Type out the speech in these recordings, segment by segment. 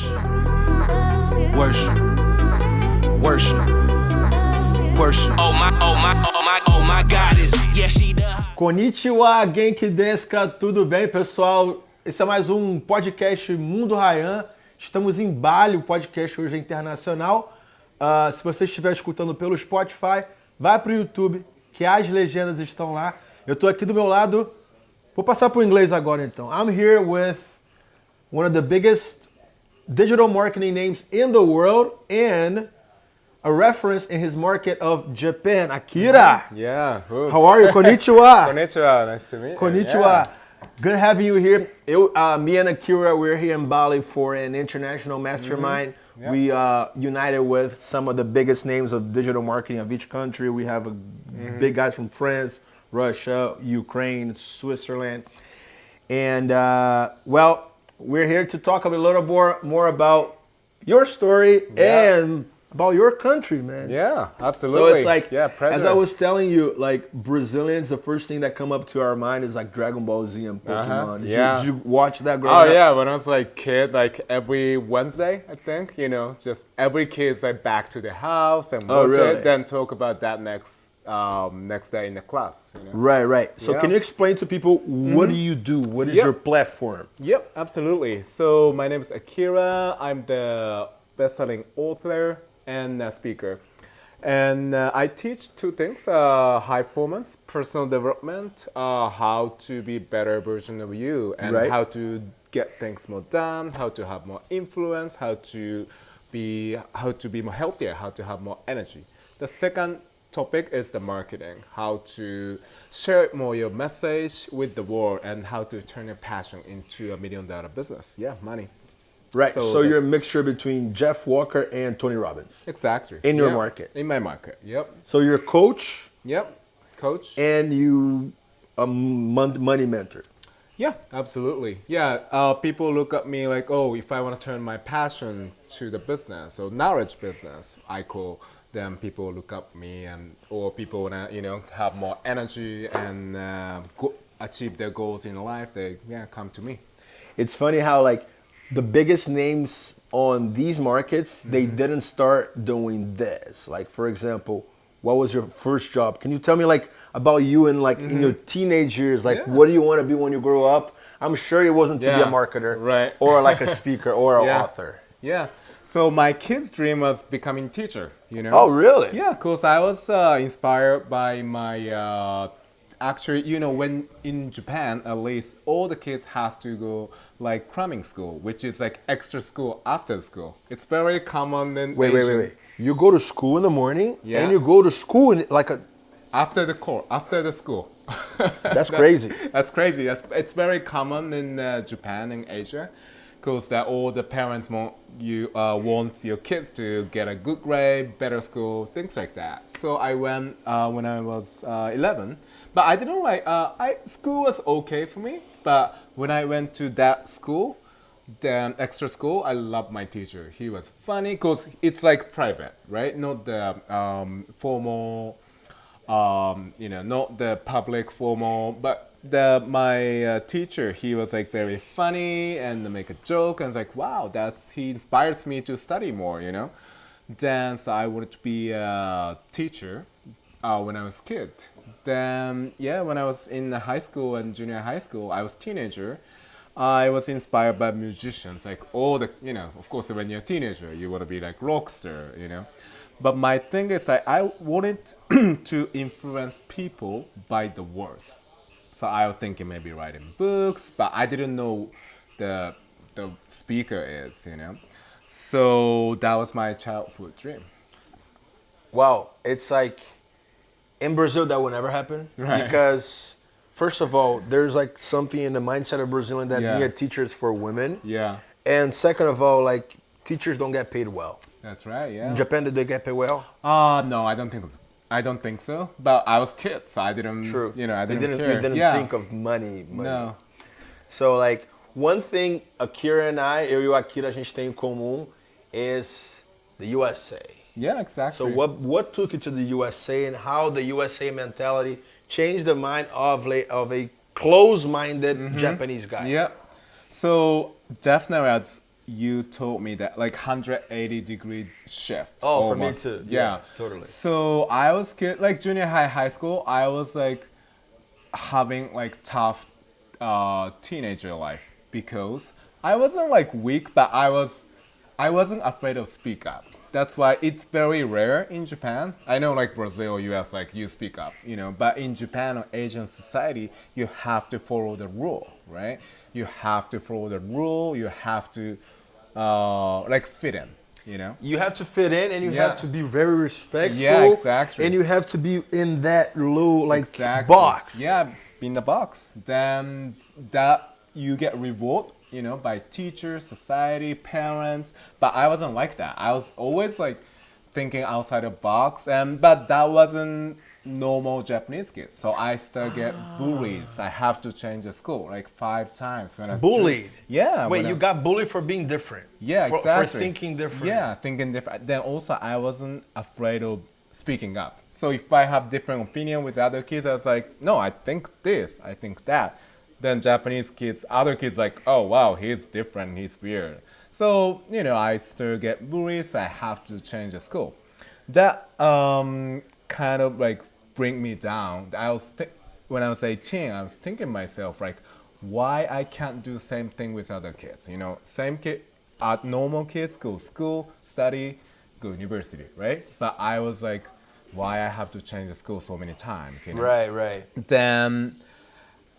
Worship, worship, worship, worship. Oh my goddess, yeah, she the... Konnichiwa, Genki desu ka? Tudo bem, pessoal? Esse é mais um podcast Mundo Raiam. Estamos em Bali, o podcast hoje é internacional. Se você estiver escutando pelo Spotify, vai para o YouTube, que as legendas estão lá. Eu estou aqui do meu lado. Vou passar para o inglês agora, então. I'm here with one of the biggest digital marketing names in the world and a reference in his market of Japan, Akira. Yeah. Oops. How are you? Konnichiwa. Konnichiwa. Nice to meet you. Konnichiwa. Good having you here. Me and Akira, we're here in Bali for an international mastermind. Yeah. We united with some of the biggest names of digital marketing of each country. We have big guys from France, Russia, Ukraine, Switzerland. And, well, we're here to talk a little more about your story and about your country, man. Yeah, absolutely. So it's like, pleasure. as I was telling you, like Brazilians, the first thing that come up to our mind is like Dragon Ball Z and Pokemon. Did you watch that growing up? Yeah, when I was like kid, like every Wednesday, I think, just every kid's like back to the house and watch it, then talk about that next day in the class. Right. So can you explain to people what do you do? What is your platform? Yep, absolutely. So my name is Akira. I'm the best-selling author and a speaker. And I teach two things, high performance, personal development, how to be better version of you, and how to get things more done, how to have more influence, how to be more healthier, how to have more energy. The second topic is the marketing, how to share more your message with the world and how to turn your passion into $1 million business. Yeah, money. Right, so you're a mixture between Jeff Walker and Tony Robbins. Exactly. In your market. In my market, yep. So you're a coach. Yep, coach. And you a money mentor. Yeah, absolutely. Yeah, people look at me like, oh, if I want to turn my passion to the business, or knowledge business, I call them. People look up me, or people want to, have more energy and achieve their goals in life. They come to me. It's funny how like the biggest names on these markets, they didn't start doing this. Like, for example, what was your first job? Can you tell me like about you in like in your teenage years? Like, what do you want to be when you grow up? I'm sure it wasn't to be a marketer, right? Or like a speaker or an author. Yeah. So my kid's dream was becoming teacher. Oh, really? Yeah, because I was inspired by my. Actually, when in Japan, at least, all the kids have to go like cramming school, which is like extra school after school. It's very common in Asian. Wait. You go to school in the morning and you go to school in like a... After the school. That's crazy. That's crazy. It's very common in Japan and Asia, because all the parents want your kids to get a good grade, better school, things like that. So I went when I was 11, but I didn't like. School was okay for me, but when I went to that school, the extra school, I loved my teacher. He was funny because it's like private, right? Not the formal, not the public formal, but my teacher, he was like very funny and make a joke, and it's like, wow, he inspires me to study more, Then so I wanted to be a teacher when I was a kid. Then when I was in high school and junior high school, I was a teenager. I was inspired by musicians, like all the, of course, when you're a teenager, you want to be like rock star, But my thing is I wanted to influence people by the words. So I was thinking maybe writing books, but I didn't know the speaker is, So that was my childhood dream. Wow, it's like in Brazil that will never happen, because first of all, there's like something in the mindset of Brazilian that being a teacher is for women. Yeah. And second of all, like teachers don't get paid well. That's right. Yeah. In Japan, did they get paid well? No, I don't think so. But I was kid, so I didn't. True. I didn't care. You didn't think of money. No. So like one thing Akira and eu e o Akira a gente tem em comum is the USA. Yeah, exactly. So what took you to the USA, and how the USA mentality changed the mind of a close-minded Japanese guy? Yeah. So definitely you told me that like 180-degree shift. Oh, almost. for me too. Yeah, totally. So I was kid, like junior high, high school. I was like having like tough teenager life because I wasn't like weak, but I wasn't afraid to speak up. That's why it's very rare in Japan. I know like Brazil, US, like you speak up, you know, but in Japan or Asian society, you have to follow the rule, right? You have to follow the rule. You have to like fit in, you know? You have to fit in and you have to be very respectful. Yeah, exactly. And you have to be in that little like Exactly. box. Yeah, in the box. Then that you get reward, you know, by teachers, society, parents. But I wasn't like that. I was always like thinking outside the box, but that wasn't normal Japanese kids. So I still get bullied. I have to change the school like 5 times when I was Bullied? Yeah. Wait, you got bullied for being different? Yeah, for, exactly. For thinking different? Yeah, thinking different. Then also I wasn't afraid of speaking up. So if I have different opinion with other kids, I was like, no, I think this, I think that. Then Japanese kids, other kids like, oh wow, he's different, he's weird. So, you know, I still get bullied, so I have to change the school. That kind of like bring me down. When I was 18, I was thinking myself like, why I can't do same thing with other kids? You know, same kid, normal kids go school, study, go university, right? But I was like, why I have to change the school so many times? You know? Right. Then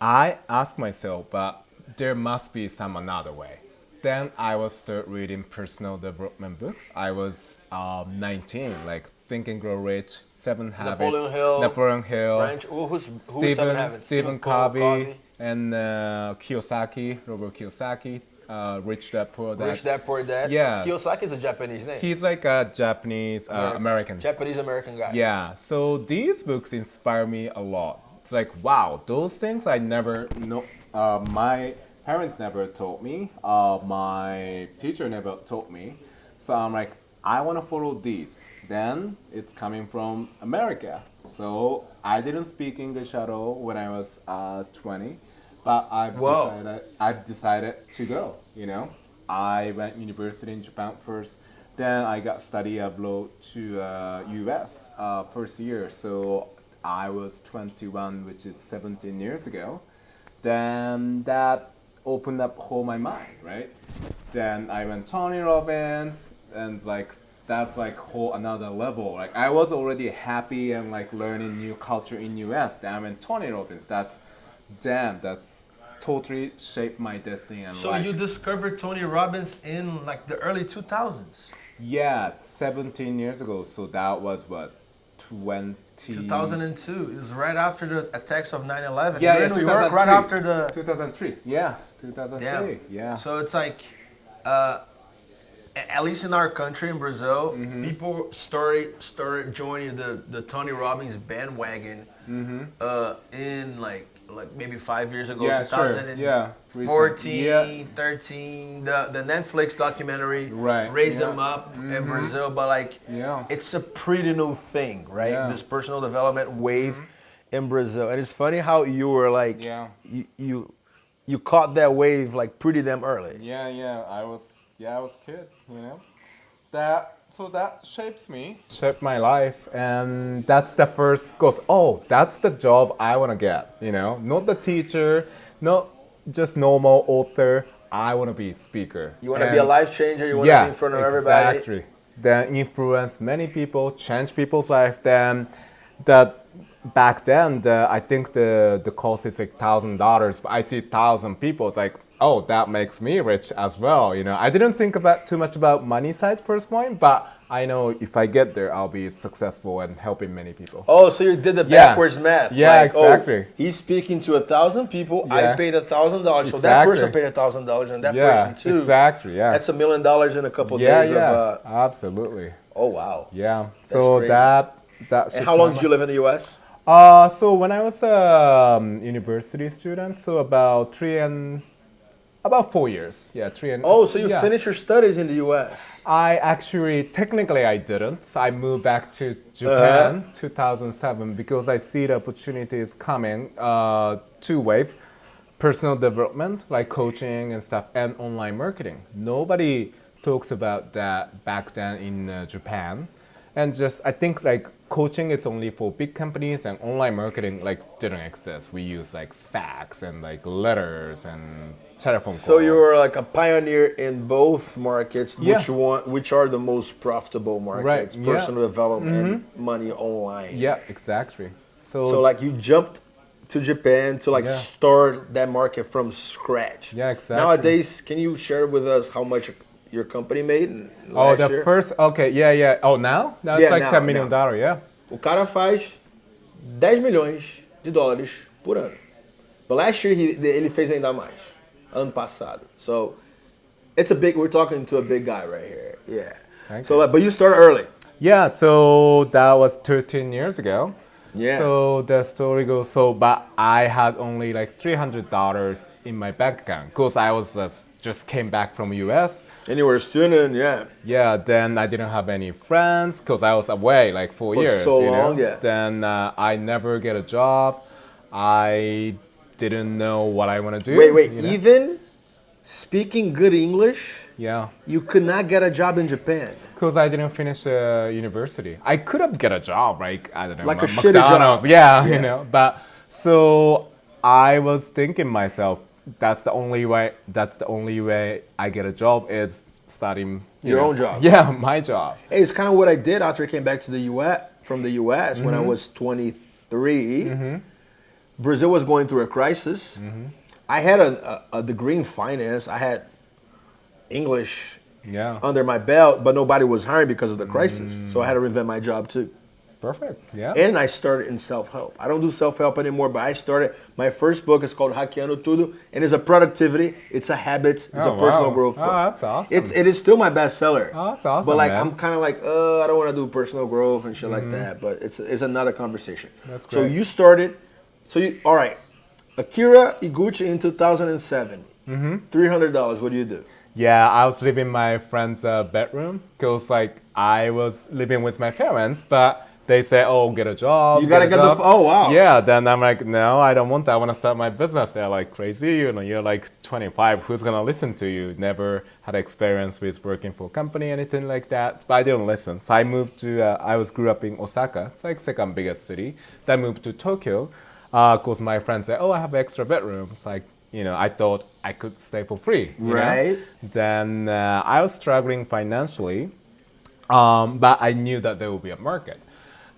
I asked myself, but there must be some another way. Then I was start reading personal development books. I was 19, like Think and Grow Rich, 7 Habits, Napoleon Hill, Who's Seven Habits? Stephen Covey, and Kiyosaki, Robert Kiyosaki, Rich Dad Poor Dad. Rich Dad Poor Dad? Yeah. Kiyosaki is a Japanese name. He's like a Japanese American. Japanese-American guy. Yeah, so these books inspire me a lot. It's like, wow, those things I never know. My parents never told me. My teacher never told me. So I'm like, I want to follow these. Then it's coming from America. So I didn't speak English at all when I was 20. But I've decided to go, you know. I went university in Japan first. Then I got study abroad to US first year. So I was 21, which is 17 years ago. Then that opened up whole my mind, right? Then I went Tony Robbins, and like that's like whole another level. Like I was already happy and like learning new culture in US. Then I went Tony Robbins. That's totally shaped my destiny and life. So you discovered Tony Robbins in like the early 2000s? Yeah, 17 years ago. So that was what, 2002. It was right after the attacks of 9/11. Yeah, You're in New York, right after the 2003. Yeah, 2003. Damn. Yeah. So it's like, at least in our country, in Brazil, people started joining the Tony Robbins bandwagon in like maybe 5 years ago, Yeah, 2014, sure. 13. The Netflix documentary Right, raised yeah. them up in Brazil, but like it's a pretty new thing, right? Yeah. This personal development wave in Brazil, and it's funny how you were like, you caught that wave like pretty damn early. Yeah. I was kid, you know. So that shaped my life, and that's the first goes. Oh, that's the job I want to get, you know. Not the teacher, not just normal author. I want to be speaker. You want to be a life changer. You want to be in front of everybody. Exactly. Then influence many people, change people's life. Then that back then, I think the cost is like $1,000, but I see 1,000 people. It's like, oh, that makes me rich as well. You know, I didn't think about too much about money side first point, but I know if I get there, I'll be successful and helping many people. Oh, so you did the backwards math. Yeah, like, exactly. Oh, he's speaking to 1,000 people. I paid $1,000, so that person paid $1,000, and that person too. Exactly. Yeah. That's $1 million in a couple days. Yeah. Absolutely. Oh wow. Yeah. So crazy. that. And how long did you live in the U.S.? So when I was a university student, so about 4 years. Yeah, 3 and. Oh, so you finished your studies in the U.S. I actually, technically I didn't. I moved back to Japan 2007 because I see the opportunities coming, two wave. personal development, like coaching and stuff, and online marketing. Nobody talks about that back then in Japan. And just, I think like coaching is only for big companies, and online marketing like didn't exist. We use like fax and like letters and telephone calls. So you were like a pioneer in both markets. Yeah. Which are the most profitable markets? Right, yeah. Personal development, money online. Yeah, exactly. So like you jumped to Japan to like Yeah. start that market from scratch. Yeah, exactly. Nowadays, can you share with us how much your company made Oh, last the year? first, okay, yeah. Oh, now? Now Yeah, it's like now, $10 million, yeah. O cara faz 10 milhões de dólares por ano. But last year ele fez ainda mais. Ano passado. So we're talking to a big guy right here. Yeah. Thank So like, but you started early. Yeah, so that was 13 years ago. Yeah. So the story goes, but I had only like $300 in my bank account because I was just came back from US. And you were a student, yeah. Yeah, then I didn't have any friends because I was away like 4 For years. so you know? long, yeah. Then I never get a job. I didn't know what I want to do. Wait, you know? even speaking good English, Yeah. you could not get a job in Japan. Because I didn't finish university. I could have get a job, like, I don't know, Like a shitty McDonald's. job. Yeah, Yeah. you know. But so I was thinking myself, that's the only way I get a job is starting Your know, own job. Yeah, my job. Hey, it's kind of what I did after I came back to the US from the US when I was 23. Brazil was going through a crisis. I had a degree in finance. I had English Yeah. under my belt, but nobody was hiring because of the crisis. So I had to reinvent my job too. Perfect. Yeah. And I started in self-help. I don't do self-help anymore, but I started, my first book is called Hackeando Tudo, and it's a productivity, it's a habits, it's a Oh, personal wow. growth book. Oh, that's awesome. It is still my bestseller. Oh, that's awesome, But like, man. I'm kind of like, I don't want to do personal growth and shit like that, but it's another conversation. That's So great. you started, all right, Akira Iguchi in 2007, $300, what do you do? Yeah, I was living in my friend's bedroom because like I was living with my parents, but they say, "Oh, get a job." You gotta a get job." oh wow. Yeah, then I'm like, "No, I don't want that. I want to start my business." They're like, "Crazy, you know, you're like 25. Who's gonna listen to you? Never had experience with working for a company, anything like that." But I didn't listen. So I moved to. I grew up in Osaka. It's like second biggest city. Then I moved to Tokyo, because my friends said, "Oh, I have an extra bedroom." It's like, you know, I thought I could stay for free. You Right. know? Then I was struggling financially, but I knew that there would be a market.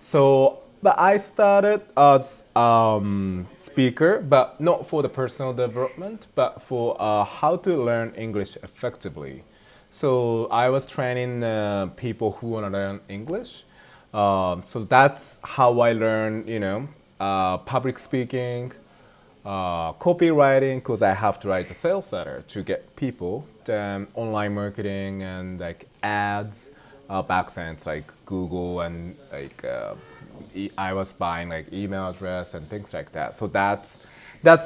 So, but I started as speaker, but not for the personal development, but for how to learn English effectively. So I was training people who want to learn English. So that's how I learned, you know, public speaking, copywriting, because I have to write a sales letter to get people, then online marketing and like ads, back then it's like Google and like I was buying like email address and things like that. So that's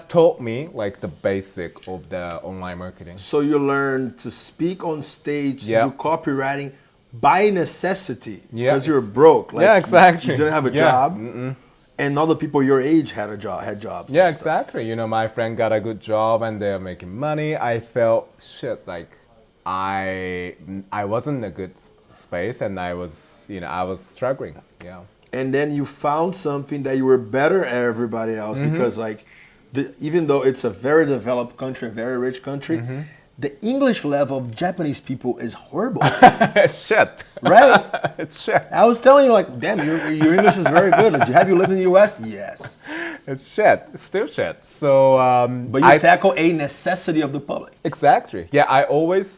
taught me like the basic of the online marketing. So you learn to speak on stage, Yeah. do copywriting by necessity, Yeah, because you're ex- broke. Like, yeah, exactly. You didn't have a Yeah. job, and other people your age had jobs. Yeah, and stuff. exactly. You know, my friend got a good job and they're making money. I felt shit like I wasn't in a good space and I was struggling. Yeah. And then you found something that you were better at everybody else because like, even though it's a very developed country, a very rich country, the English level of Japanese people is horrible, Shit. right? It's shit. I was telling you like, damn, your English is very good. Like, have you lived in the U.S.? Yes. It's shit. It's still shit. So, But you tackle a necessity of the public. Exactly. Yeah,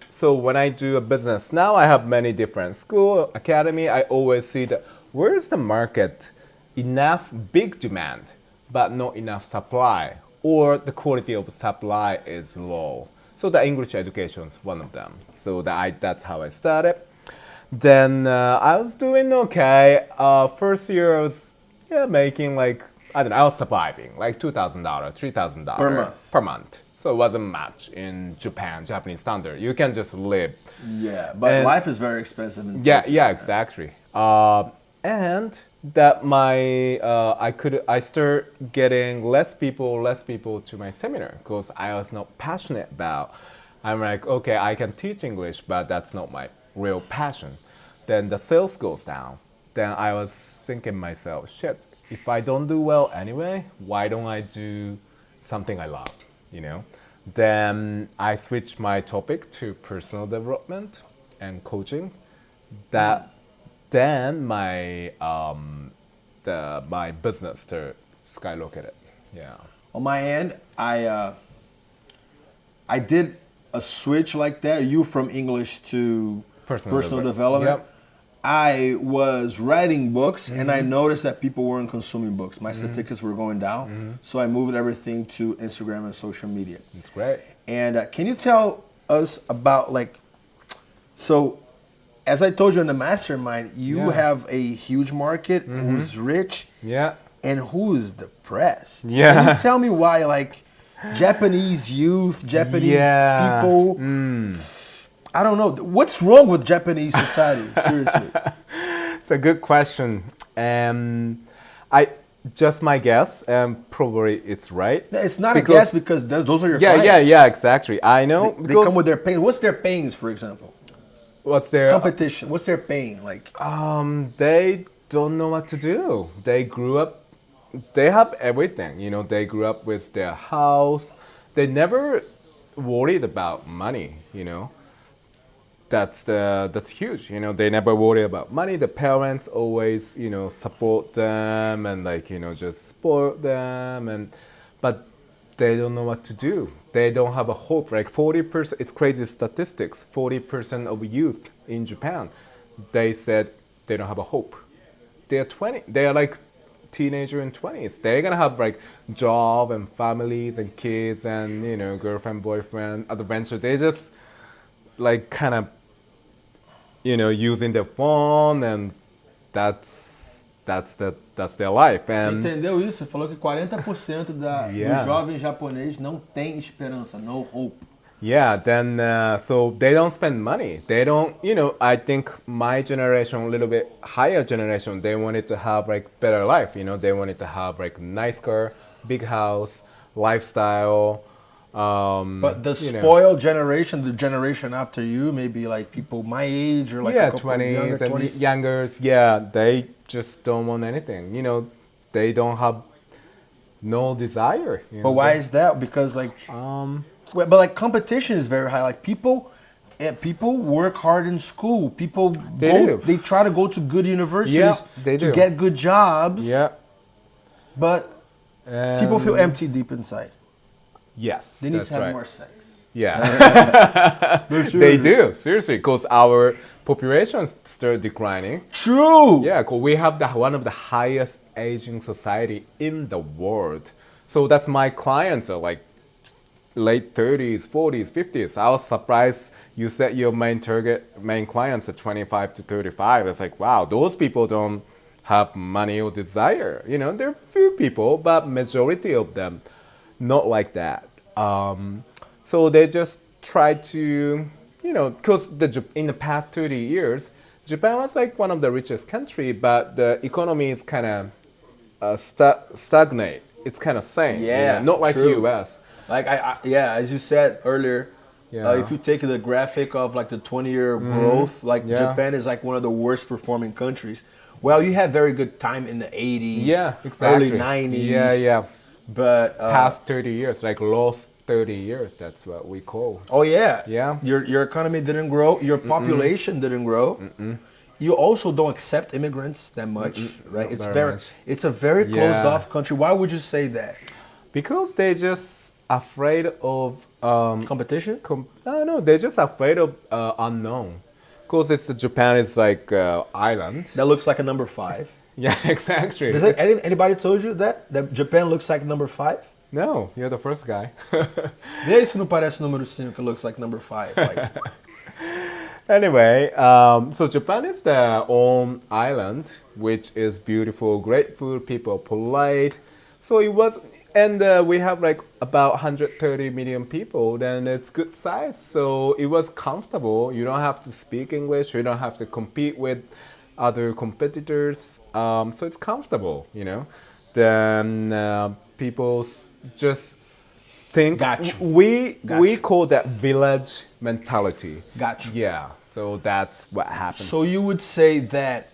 so when I do a business now, I have many different school, academy. I always see where is the market enough big demand, but not enough supply, or the quality of supply is low. So the English education is one of them. So that's how I started. Then I was doing okay. First year I was making like, I don't know, I was surviving like $2,000, $3,000 per month. So it wasn't much in Japanese standard. You can just live. Yeah, but life is very expensive. Yeah, exactly. and that I start getting less people to my seminar because I was not passionate about. I'm like, okay, I can teach English, but that's not my real passion. Then the sales goes down. Then I was thinking myself, shit, if I don't do well anyway, why don't I do something I love, you know? Then I switched my topic to personal development and coaching. Then my business started skyrocketed. Yeah. On my end, I did a switch like that. You from English to personal development. Yep. I was writing books and I noticed that people weren't consuming books. My statistics were going down. So I moved everything to Instagram and social media. That's great. And can you tell us about so as I told you in the Mastermind, you have a huge market who's rich and who's depressed. Yeah. Can you tell me why Japanese youth, Japanese people, I don't know. What's wrong with Japanese society? Seriously. It's a good question. Just my guess, and probably it's right. It's not a guess because those are your clients. Yeah, exactly. I know. They come with their pain. What's their pains, for example? What's their competition? What's their pain like? They don't know what to do. They grew up. They have everything. You know, they grew up with their house. They never worried about money. You know. That's huge. You know, they never worry about money. The parents always, you know, support them and just spoil them, but they don't know what to do. They don't have a hope. 40%, it's crazy statistics. 40% of youth in Japan, they said they don't have a hope. They're 20. They are teenager in 20s. They're gonna have job and families and kids and girlfriend, boyfriend, adventure. They just kind of using their phone, and that's their life. And você entendeu isso? Você falou que 40% do jovem japonês não tem esperança, no hope. Yeah, then so they don't spend money. They don't, I think my generation, a little bit higher generation, they wanted to have better life. They wanted to have nice car, big house, lifestyle. But the spoiled generation, the generation after you, maybe people my age or a couple 20s younger, and 20s. youngers, they just don't want anything. They don't have no desire. But why is that? Because competition is very high. People work hard in school. They try to go to good universities to get good jobs. Yeah. But people feel empty deep inside. Yes, they need to have more sex. Yeah, they do, seriously, because our population started declining. True. Yeah, because we have one of the highest aging society in the world. So that's my clients are late 30s, 40s, 50s. I was surprised you said your main clients are 25 to 35. It's wow, those people don't have money or desire. There are few people, but majority of them not like that. So they just try to, because in the past 30 years, Japan was one of the richest country, but the economy is kind of stagnate. It's kind of same. Yeah, not like true. US. As you said earlier, if you take the graphic of the 20-year growth, Japan is one of the worst performing countries. Well, you had very good time in the 80s, exactly. early 90s. Yeah. But past 30 years, lost 30 years, that's what we call. Oh yeah. Yeah. Your economy didn't grow, your population didn't grow. You also don't accept immigrants that much, right? It's a very closed off country. Why would you say that? Because they're just afraid of competition? No, they're just afraid of unknown. Because Japan is island. That looks like a number 5. Yeah, exactly. Does anybody told you that Japan looks like number 5? No, you're the first guy. Vê aí se não parece número 5, it looks like number 5. Anyway, so Japan is their own island, which is beautiful, great food, people polite. So it was, and we have about 130 million people, then it's good size. So it was comfortable. You don't have to speak English. You don't have to compete with other competitors. So it's comfortable, Then people just think Gotcha. we Gotcha. call that village mentality. Gotcha. Yeah. So that's what happens. So you would say that,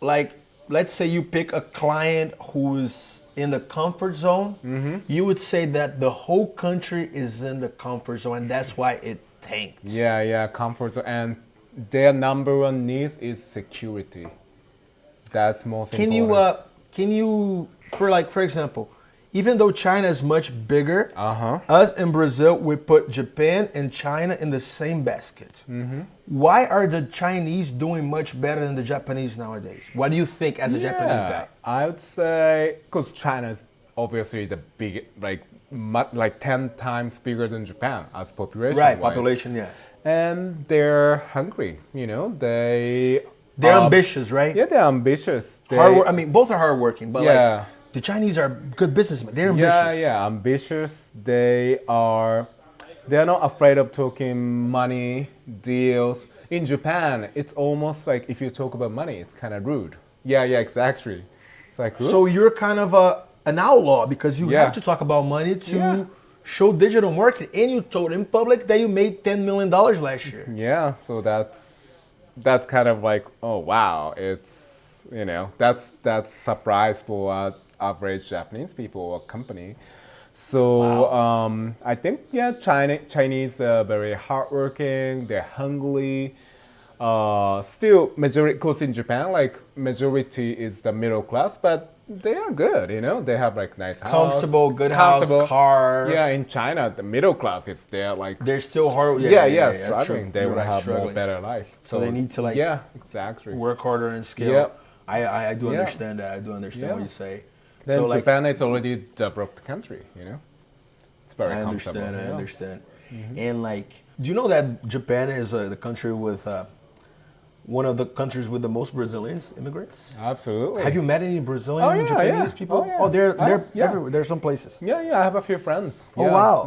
like, let's say you pick a client who's in the comfort zone. Mm-hmm. You would say that the whole country is in the comfort zone, and that's why it tanked. Yeah, comfort zone. And their number one needs is security. That's most important. Can you, for example, even though China is much bigger, Uh-huh. us in Brazil, we put Japan and China in the same basket. Mm-hmm. Why are the Chinese doing much better than the Japanese nowadays? What do you think as a Japanese guy? I would say, because China is obviously the big, like 10 times bigger than Japan as population. Right, population, yeah. And they're hungry, They're ambitious, right? Yeah, they're ambitious. Both are hardworking, but Yeah. the Chinese are good businessmen. They're ambitious. Yeah, ambitious. They're not afraid of talking money, deals. In Japan, it's almost like if you talk about money, it's kind of rude. Yeah, exactly. It's like rude. So you're kind of an outlaw because you Yeah. have to talk about money to Yeah. show digital marketing, and you told in public that you made $10 million last year. Yeah, so that's kind of like, oh wow, it's that's surprise for average Japanese people or company. So I think Chinese are very hardworking. They're hungry. Still majority, because in Japan, like majority is the middle class, but they are good. They have like nice house, Comfortable, good house, car. Yeah, in China, the middle class is there like They're still hard. struggling. true. They You're will right, have struggling. more better life. So they need to exactly. work harder and scale. Yeah. I do Yeah. understand that. I do understand Yeah. what you say. Then So, Japan is already developed country. It's very I comfortable. understand. I yeah. understand. And do you know that Japan is the country with one of the countries with the most Brazilians immigrants? Absolutely. Have you met any Brazilian Oh, yeah, Japanese yeah. people? Oh, yeah. Oh, they're Yeah. everywhere. There's some places. Yeah, I have a few friends. Oh yeah. wow.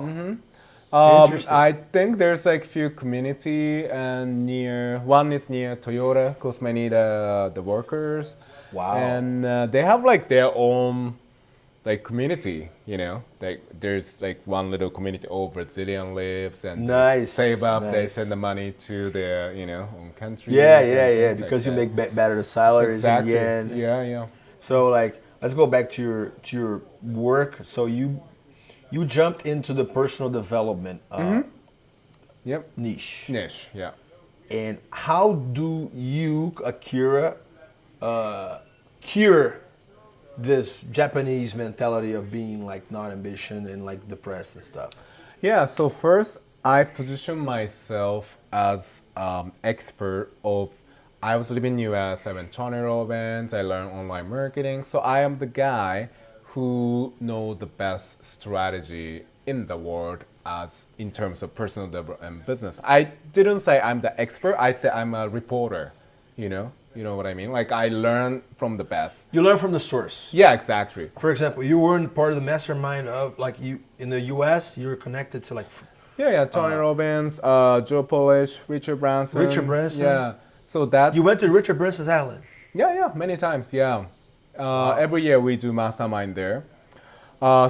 Interesting. I think there's like few community and one is near Toyota because many the workers. Wow. And they have like their own like community, like there's like one little community all Brazilian lives and they Nice, save up, they nice. send the money to their own country. Yeah. Because you make better salaries exactly. in the end. Yeah. So let's go back to your work. So you jumped into the personal development Yep. niche. Niche. Yeah. And how do you, Akira, cure this Japanese mentality of being like not ambition and like depressed and stuff? Yeah, so first I position myself as expert of, I was living in US, I went Tony Robbins, I learned online marketing. So I am the guy who knows the best strategy in the world as in terms of personal development and business. I didn't say I'm the expert, I said I'm a reporter, You know what I mean? Like I learn from the best. You learn from the source. Yeah, exactly. For example, you weren't part of the mastermind of like you in the US. You were connected to like Yeah. Tony Robbins, Joe Polish, Richard Branson. Richard Branson? Yeah. So that's you went to Richard Branson's island. Yeah, many times. Yeah. Every year we do mastermind there.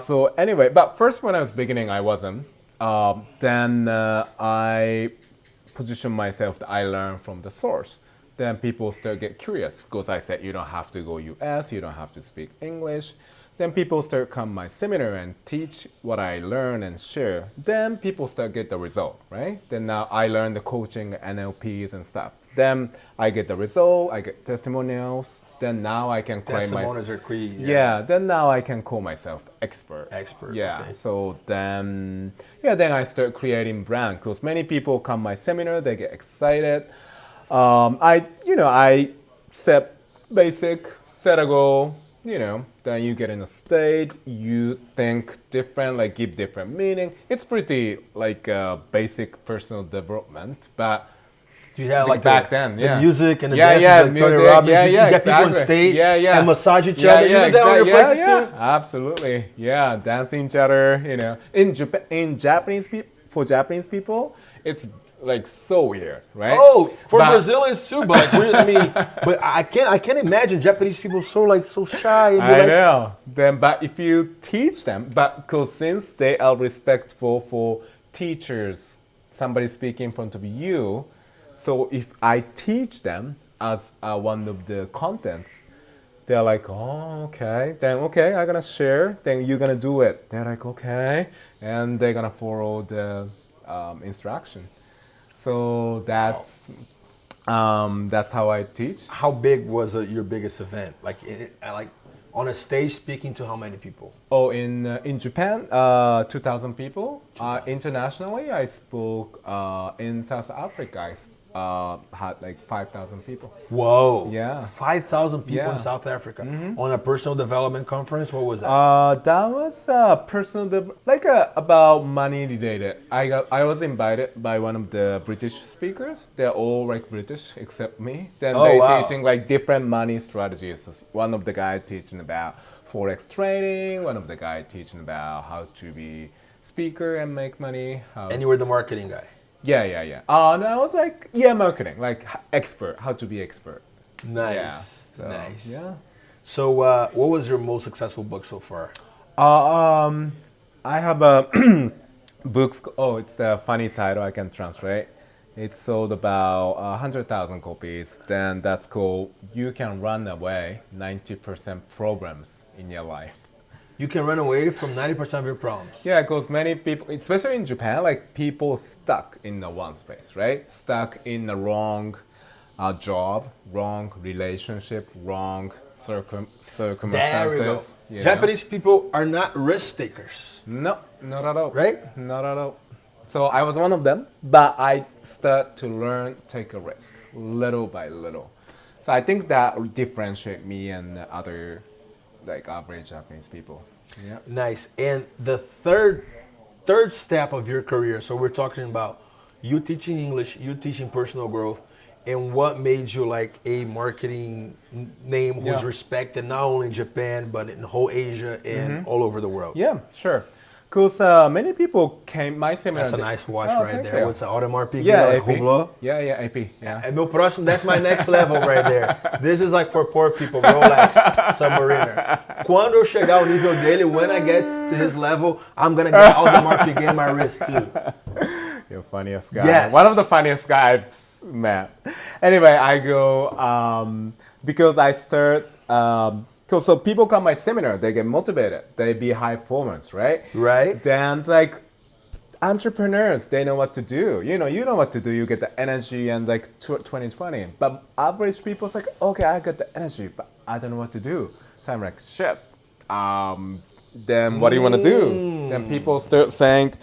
So anyway, but first when I was beginning, I wasn't. Then I positioned myself that I learned from the source. Then people start get curious because I said you don't have to go US, you don't have to speak English. Then people start come my seminar and teach what I learn and share. Then people start get the result, right? Then now I learn the coaching, NLPs and stuff. Then I get the result, I get testimonials. Then now I can claim Testimonials are key. Yeah, then now I can call myself expert. Yeah, okay. so then I start creating brand because many people come my seminar, they get excited. I set a goal, then you get in a state, you think different, like give different meaning. It's pretty like basic personal development, but Do you have like back the, then, the music and the yeah, dances like Tony music, Robbins? You get people on exactly. stage and massage each Yeah, other. You did that on your places too? Absolutely. Yeah, dancing each other, In Japanese people, it's like so weird, right? Oh, for But- Brazilians too, but like, I mean, but I can't imagine Japanese people so shy. And be I like, know. Then, but if you teach them, but because since they are respectful for teachers, somebody speaking in front of you, so if I teach them as one of the contents, they're like, oh, okay. Then, okay, I'm gonna share. Then you're gonna do it. They're like, okay, and they're gonna follow the instruction. So that's how I teach. How big was your biggest event? Like, like on a stage speaking to how many people? Oh, in Japan, 2,000 people. Internationally, I spoke in South Africa. I had like 5,000 people. Whoa. Yeah. 5,000 people Yeah. in South Africa on a personal development conference. What was that? That was personal, about money related. I was invited by one of the British speakers. They're all like British except me. Then Oh, they wow. teaching like different money strategies. One of the guys teaching about forex trading. One of the guys teaching about how to be speaker and make money. And you were the marketing guy. Yeah. No, I was like, marketing, like expert, how to be expert. Nice. Yeah. So, Nice. Yeah. So, what was your most successful book so far? I have a book. Oh, it's the funny title. I can translate. It's sold about 100,000 copies. Then that's called "You Can Run Away 90% Problems in Your Life." You can run away from 90% of your problems. Yeah, because many people, especially in Japan, like people stuck in the one space, right? Stuck in the wrong job, wrong relationship, wrong circumstances. you know? Japanese people are not risk takers, No, not at all. right? Not at all. So I was one of them, but I start to learn, take a risk, little by little. So I think that differentiate me and the other, like average Japanese people. Yeah. Nice. And the third step of your career. So we're talking about you teaching English, you teaching personal growth, and what made you like a marketing name who's Yeah. respected not only in Japan but in whole Asia and all over the world. Yeah, sure. Because many people came, my seminar. That's a nice watch Oh, right thank there. you. What's the Audemars Piguet? Yeah, like AP. Hublot? Yeah, AP. Yeah. And meu próximo, that's my next level right there. This is like for poor people, Rolex, Submariner. Quando eu chegar ao nível dele, when I get to his level, I'm gonna get Audemars Piguet in my wrist too. You're funniest guy. Yes. One of the funniest guys I've met. Anyway, I go because I start. So people come my seminar, they get motivated, they be high performance, right? Right. Then like entrepreneurs, they know what to do. You know what to do. You get the energy and like 2020. But average people's like, okay, I got the energy, but I don't know what to do. So I'm like, shit. Then what do you want to do? Then people start saying,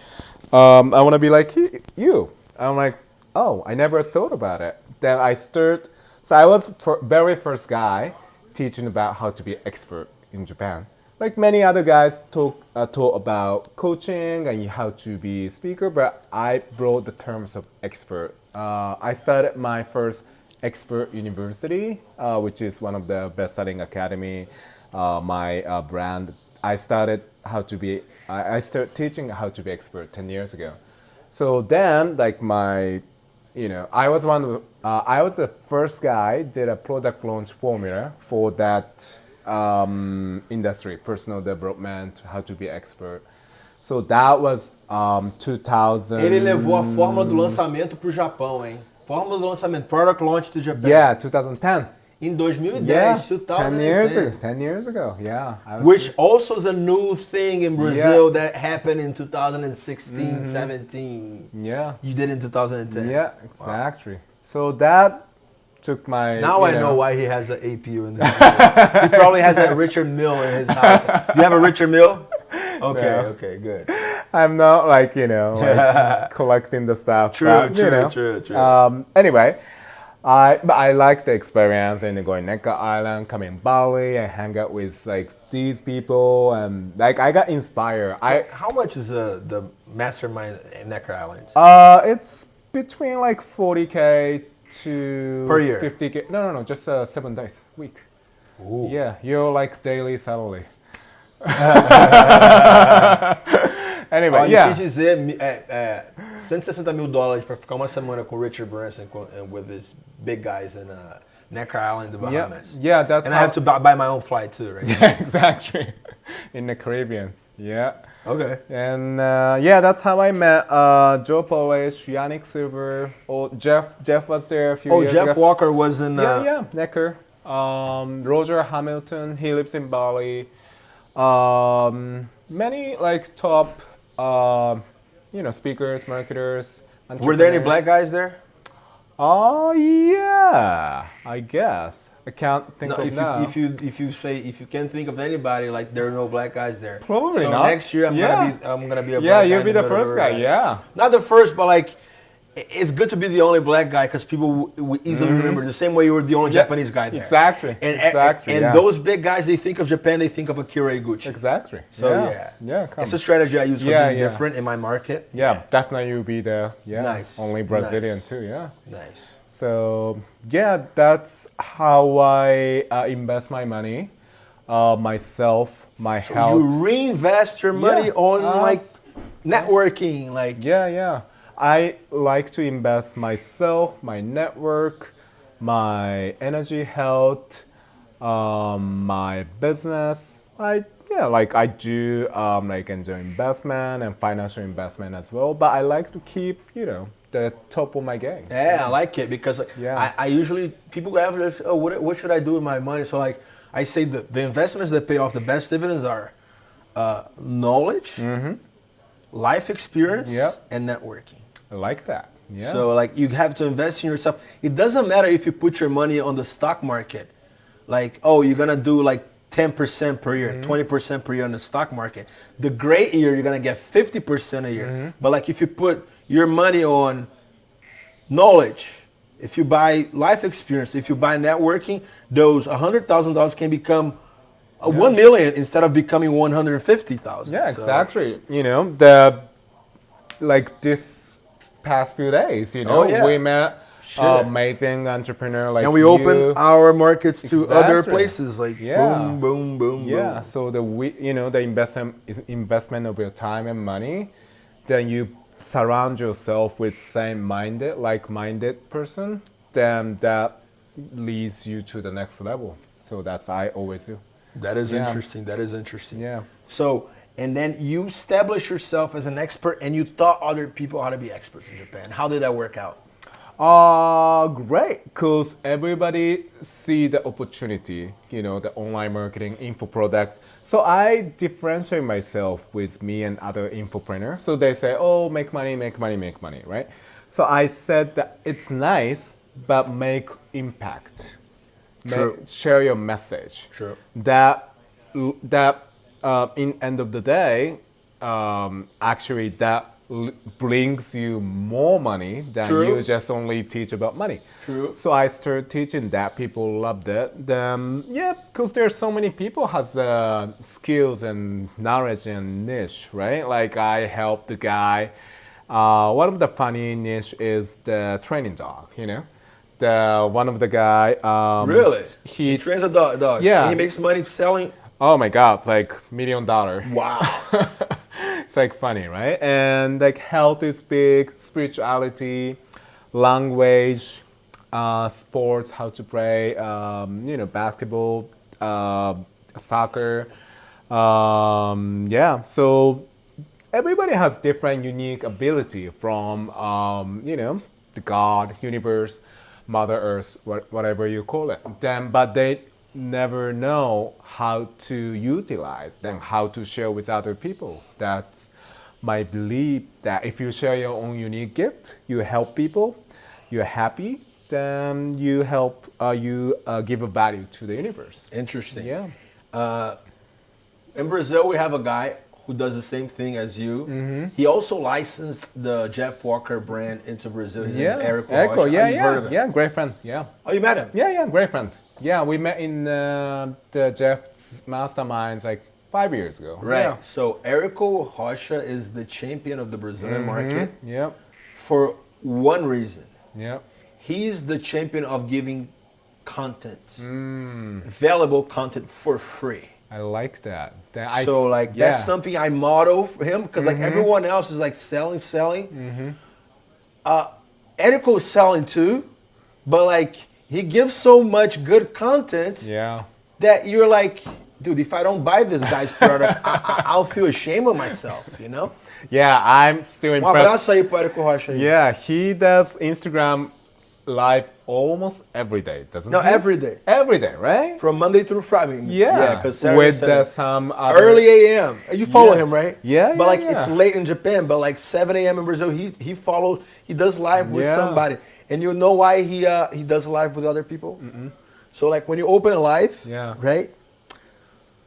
I want to be like you. I'm like, oh, I never thought about it. Then I start. So I was very first guy teaching about how to be expert in Japan. Like many other guys talk about coaching and how to be speaker, but I brought the terms of expert. I started my first expert university, which is one of the best-selling academy. My brand. I started teaching how to be expert 10 years ago. So then, like I was I was the first guy did a product launch formula for that industry, personal development, how to be expert. So that was 2000. Ele levou a fórmula do lançamento pro Japão, hein? Fórmula do lançamento, product launch to Japan. Yeah, 2010. In 2010, Yeah, 2010. 10 years ago. Yeah. Which also is a new thing in Brazil that happened in 2016, 17. Yeah. You did in 2010. Yeah, exactly. Wow. So that took my. Now I know why he has an APU in his house. He probably has a Richard Mill in his house. Do you have a Richard Mill? Okay, No. okay, good. I'm not like collecting the stuff. True. Anyway, I like the experience and going Necker Island, coming Bali and hang out with like these people and like I got inspired. How much is the Mastermind in Necker Island? It's between like 40K to per year. 50K. No, just 7 days week. Ooh. Yeah, you're like daily salary. Anyway, Ele yeah. quis dizer $160 mil para ficar uma semana com Richard Branson and with these big guys in Necker Island, the Bahamas. Yeah, that's And I have to buy my own flight too, right? Yeah, exactly. In the Caribbean. Yeah. Okay. And that's how I met Joe Polish, Yannick Silver, Jeff was there a few years ago. Jeff Walker was in... Yeah, Necker. Roger Hamilton, he lives in Bali. Many like top, speakers, marketers. Were there any black guys there? Oh yeah, I guess. I can't think of now. If you can't think of anybody, like there are no black guys there. Probably so not. next year I'm gonna be a black guy. Yeah, you'll be the first guy. Yeah. Not the first, but like it's good to be the only black guy because people will easily remember the same way you were the only Japanese guy there. Exactly. And those big guys, they think of Japan, they think of Akira Iguchi. Exactly. So it's a strategy I use for being different in my market. Yeah, definitely you'll be the only Brazilian too. Yeah. Nice. So that's how I invest my money, myself, my health. You reinvest your money on like networking, like I like to invest myself, my network, my energy, health, my business. I do angel investment and financial investment as well. But I like to keep the top of my game. Yeah, I like it because I usually people ask, oh, what should I do with my money? So like I say the investments that pay off the best dividends are knowledge, life experience, and networking. I like that. Yeah. So like you have to invest in yourself. It doesn't matter if you put your money on the stock market. Like, oh, you're gonna do like 10% per year, 20% per year on the stock market. The great year, you're gonna get 50% a year. But like if you put your money on knowledge, if you buy life experience, if you buy networking, those $100,000 can become 1 million instead of becoming 150,000. Yeah, so. Exactly. This past few days, we met amazing entrepreneur like and we open our markets to other places, like boom, boom, boom, boom. So the investment is investment of your time and money. Then you surround yourself with like-minded person. Then that leads you to the next level. So that's I always do. That is interesting. That is interesting. Yeah. So. And then you establish yourself as an expert and you taught other people how to be experts in Japan. How did that work out? Great, because everybody see the opportunity, the online marketing, info products. So I differentiate myself with me and other infopreneurs. So they say, oh, make money, right? So I said that it's nice, but make impact. Share your message. True. That in end of the day, actually that brings you more money than you just only teach about money. True. So I started teaching that. People loved it. Then because there's so many people has skills and knowledge and niche, right? Like I helped the guy. One of the funny niche is the training dog. One of the guy. Really? He trains a dog. Yeah. And he makes money selling. Oh my God, like $1 million. Wow. It's like funny, right? And like health is big, spirituality, language, sports, how to play, basketball, soccer. So everybody has different unique ability from, the God, universe, Mother Earth, whatever you call it. But they never know how to utilize them, how to share with other people. That's my belief, that if you share your own unique gift, you help people, you're happy, then you help, you give a value to the universe. Interesting. Yeah. In Brazil, we have a guy who does the same thing as you. He also licensed the Jeff Walker brand into Brazil. His name is Erico Rocha. Yeah, great friend. Yeah. Oh, you met him? Yeah, great friend. Yeah, we met in the Jeff's Masterminds like 5 years ago. Right. Yeah. So Erico Rocha is the champion of the Brazilian market. Yeah. For one reason. Yeah. He's the champion of giving content, valuable content for free. I like that. So like that's something I model for him because like everyone else is like selling. Erico is selling too, but like he gives so much good content that you're like, dude, if I don't buy this guy's product, I'll feel ashamed of myself, you know? Yeah, I'm still impressed. Um abraço aí pro Erico Rocha aí. Yeah, he does Instagram live almost every day, doesn't he? No, every day. Every day, right? From Monday through Friday. Yeah, because with some other... early a.m. You follow him, right? Yeah, but like it's late in Japan, but like 7 a.m. in Brazil, he follows. He does live with somebody, and you know why he does live with other people. So like when you open a live, right,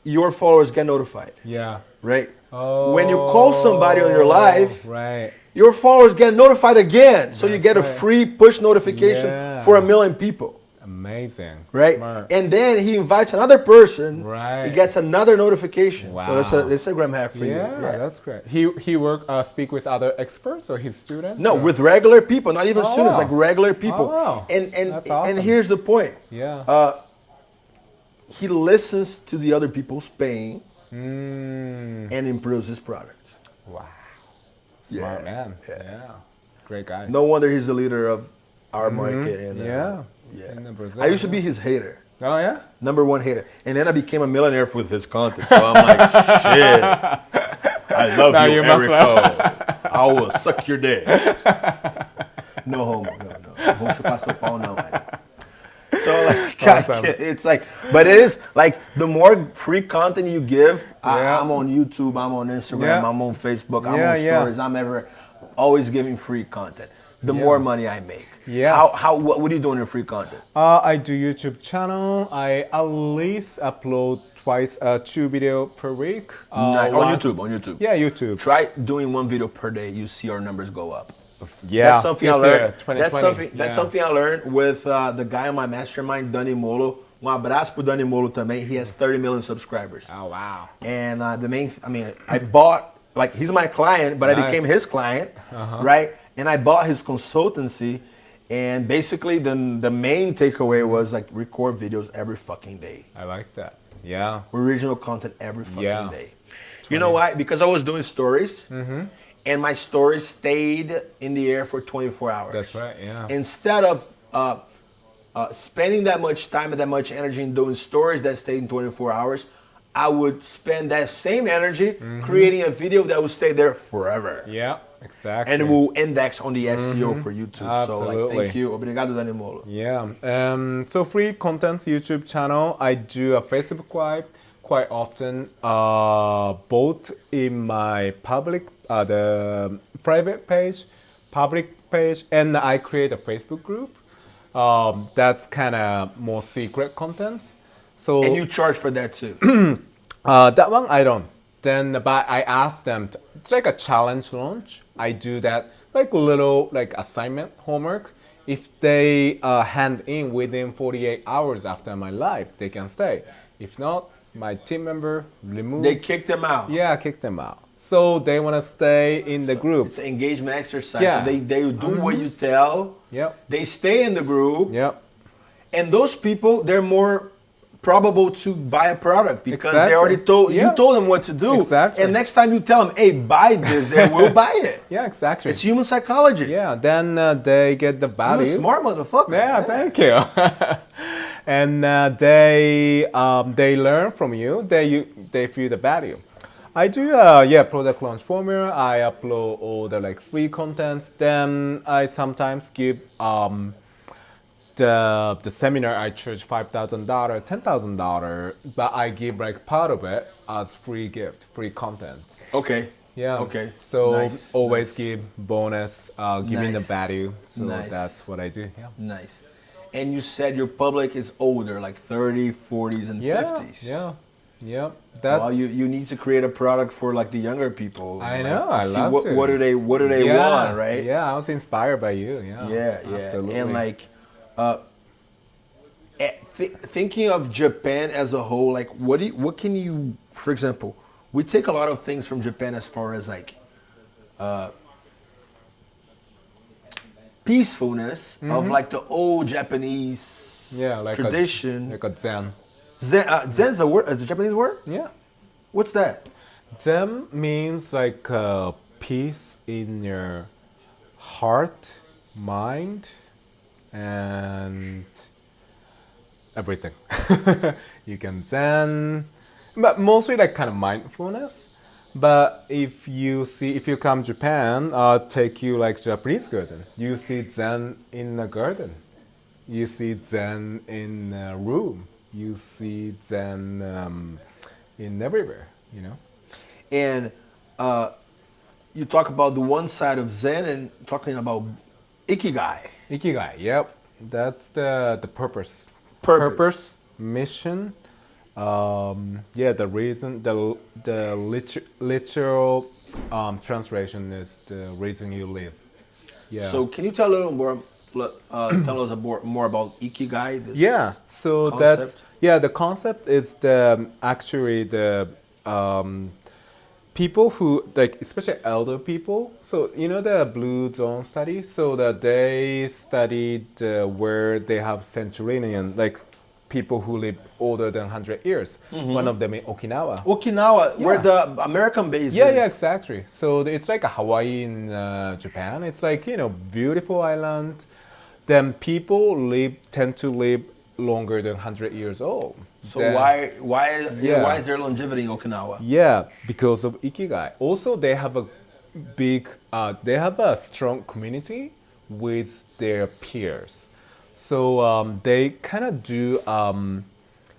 your followers get notified. Yeah. Right. Oh. When you call somebody on your live, right, your followers get notified again. So you get a free push notification for 1 million people. Amazing. Right? Smart. And then he invites another person. Right. He gets another notification. Wow. So that's an Instagram hack for you. Yeah, that's great. He speak with other experts or his students? No, with regular people, not even students, like regular people. Oh, and that's awesome. And here's the point. Yeah. He listens to the other people's pain and improves his product. Wow. Smart man. Yeah. Great guy. No wonder he's the leader of our market. And, in Brazil. I used to be his hater. Oh, yeah? #1 hater. And then I became a millionaire with his content. So I'm like, shit. I love you, Erico. I will suck your dick. No homo. No. Vou chupar seu pau, não, velho. So like, awesome. It's like, but it is like the more free content you give. I'm on YouTube, I'm on Instagram, I'm on Facebook, I'm on stories. I'm always giving free content. The more money I make. Yeah. What are you doing in free content? I do YouTube channel. I at least upload 2 videos per week. On YouTube. Yeah, YouTube. Try doing 1 video per day. You see our numbers go up. Yeah, that's something I learned. 2020. That's something I learned with the guy on my mastermind, Dani Molo. Abraço pro Dani Molo também. He has 30 million subscribers. Oh wow! And I bought, like, he's my client, but I became his client, right? And I bought his consultancy, and basically the main takeaway was like record videos every fucking day. I like that. Yeah. Original content every fucking day. You know why? Because I was doing stories. And my stories stayed in the air for 24 hours. That's right, yeah. Instead of spending that much time and that much energy in doing stories that stayed in 24 hours, I would spend that same energy creating a video that will stay there forever. Yeah, exactly. And it will index on the SEO for YouTube. Absolutely. So like, thank you. Obrigado, Dani Molo. Yeah. So free content YouTube channel. I do a Facebook Live quite often, both in my the private page, public page, and I create a Facebook group. That's kind of more secret content. So and you charge for that too? That one I don't. Then, but I ask them. It's like a challenge launch. I do that like little assignment homework. If they hand in within 48 hours after my live, they can stay. If not, my team member remove. They kick them out. Yeah, kick them out. So they want to stay in the group. It's an engagement exercise. Yeah. So they do what you tell. Yep. They stay in the group. Yep. And those people, they're more probable to buy a product because they already you told them what to do. Exactly. And next time you tell them, hey, buy this, they will buy it. Yeah, exactly. It's human psychology. Yeah, then they get the value. You're a smart motherfucker. Yeah, thank you. And they learn from you. They feel the value. I do product launch formula. I upload all the free contents. Then I sometimes give the seminar. I charge $5,000, $10,000, but I give part of it as free gift, free content. Okay. Yeah. Okay. So always give bonus, giving the value. So that's what I do. Yeah. Nice. And you said your public is older, like 30s, 40s, and 50s. Yeah. Yeah. Well, you need to create a product for the younger people. I know. I love to. What do they want, right? Yeah. I was inspired by you. Yeah. Yeah. Absolutely. And thinking of Japan as a whole, what can you, for example, we take a lot of things from Japan as far as peacefulness of the old Japanese tradition. Like a Zen. Zen's a word. It's a Japanese word. Yeah. What's that? Zen means like peace in your heart, mind, and everything. You can Zen, but mostly like kind of mindfulness. But if you come Japan, take you like Japanese garden. You see Zen in a garden. You see Zen in a room. You see Zen in everywhere, you know. And you talk about the one side of Zen and talking about Ikigai. Ikigai, yep. That's the purpose. Purpose. Mission. The reason, the literal translation is the reason you live. Yeah. So can you tell a little more? Tell us more about Ikigai. Yeah. So concept? the concept is actually the people who, like, especially elder people. So you know the Blue Zone study. So that they studied where they have centenarian, like people who live older than 100 years. One of them in Okinawa. Okinawa, where the American base is. Yeah, exactly. So it's like a Hawaii in Japan. It's like, you know, beautiful island. Then people tend to live longer than 100 years old. So why is there longevity in Okinawa? Yeah, because of Ikigai. Also, they have a strong community with their peers. So they kind of do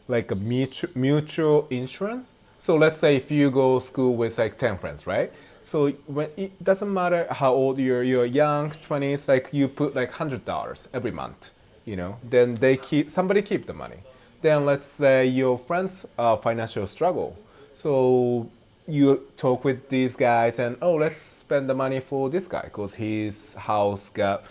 like a mutual insurance. So let's say if you go to school with like 10 friends, right? So when it doesn't matter how old you're young, 20s, like you put like $100 every month, you know, then somebody keep the money. Then let's say your friends financial struggle. So you talk with these guys and, oh, let's spend the money for this guy because his house got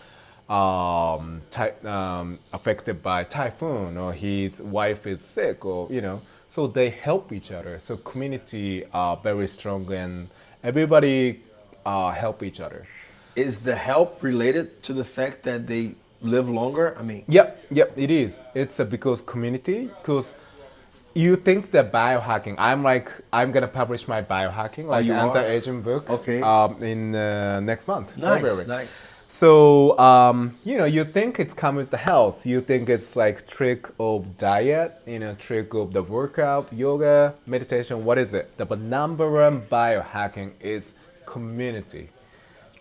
affected by typhoon, or his wife is sick, or, you know, so they help each other. So community are very strong and everybody help each other. Is the help related to the fact that they live longer? I mean, Yep, it is. It's because community, because you think that biohacking, I'm gonna publish my biohacking, like anti-aging book, in next month. Nice. So, you know, you think it comes with the health. You think it's like trick of diet, you know, trick of the workout, yoga, meditation. What is it? The number one biohacking is community.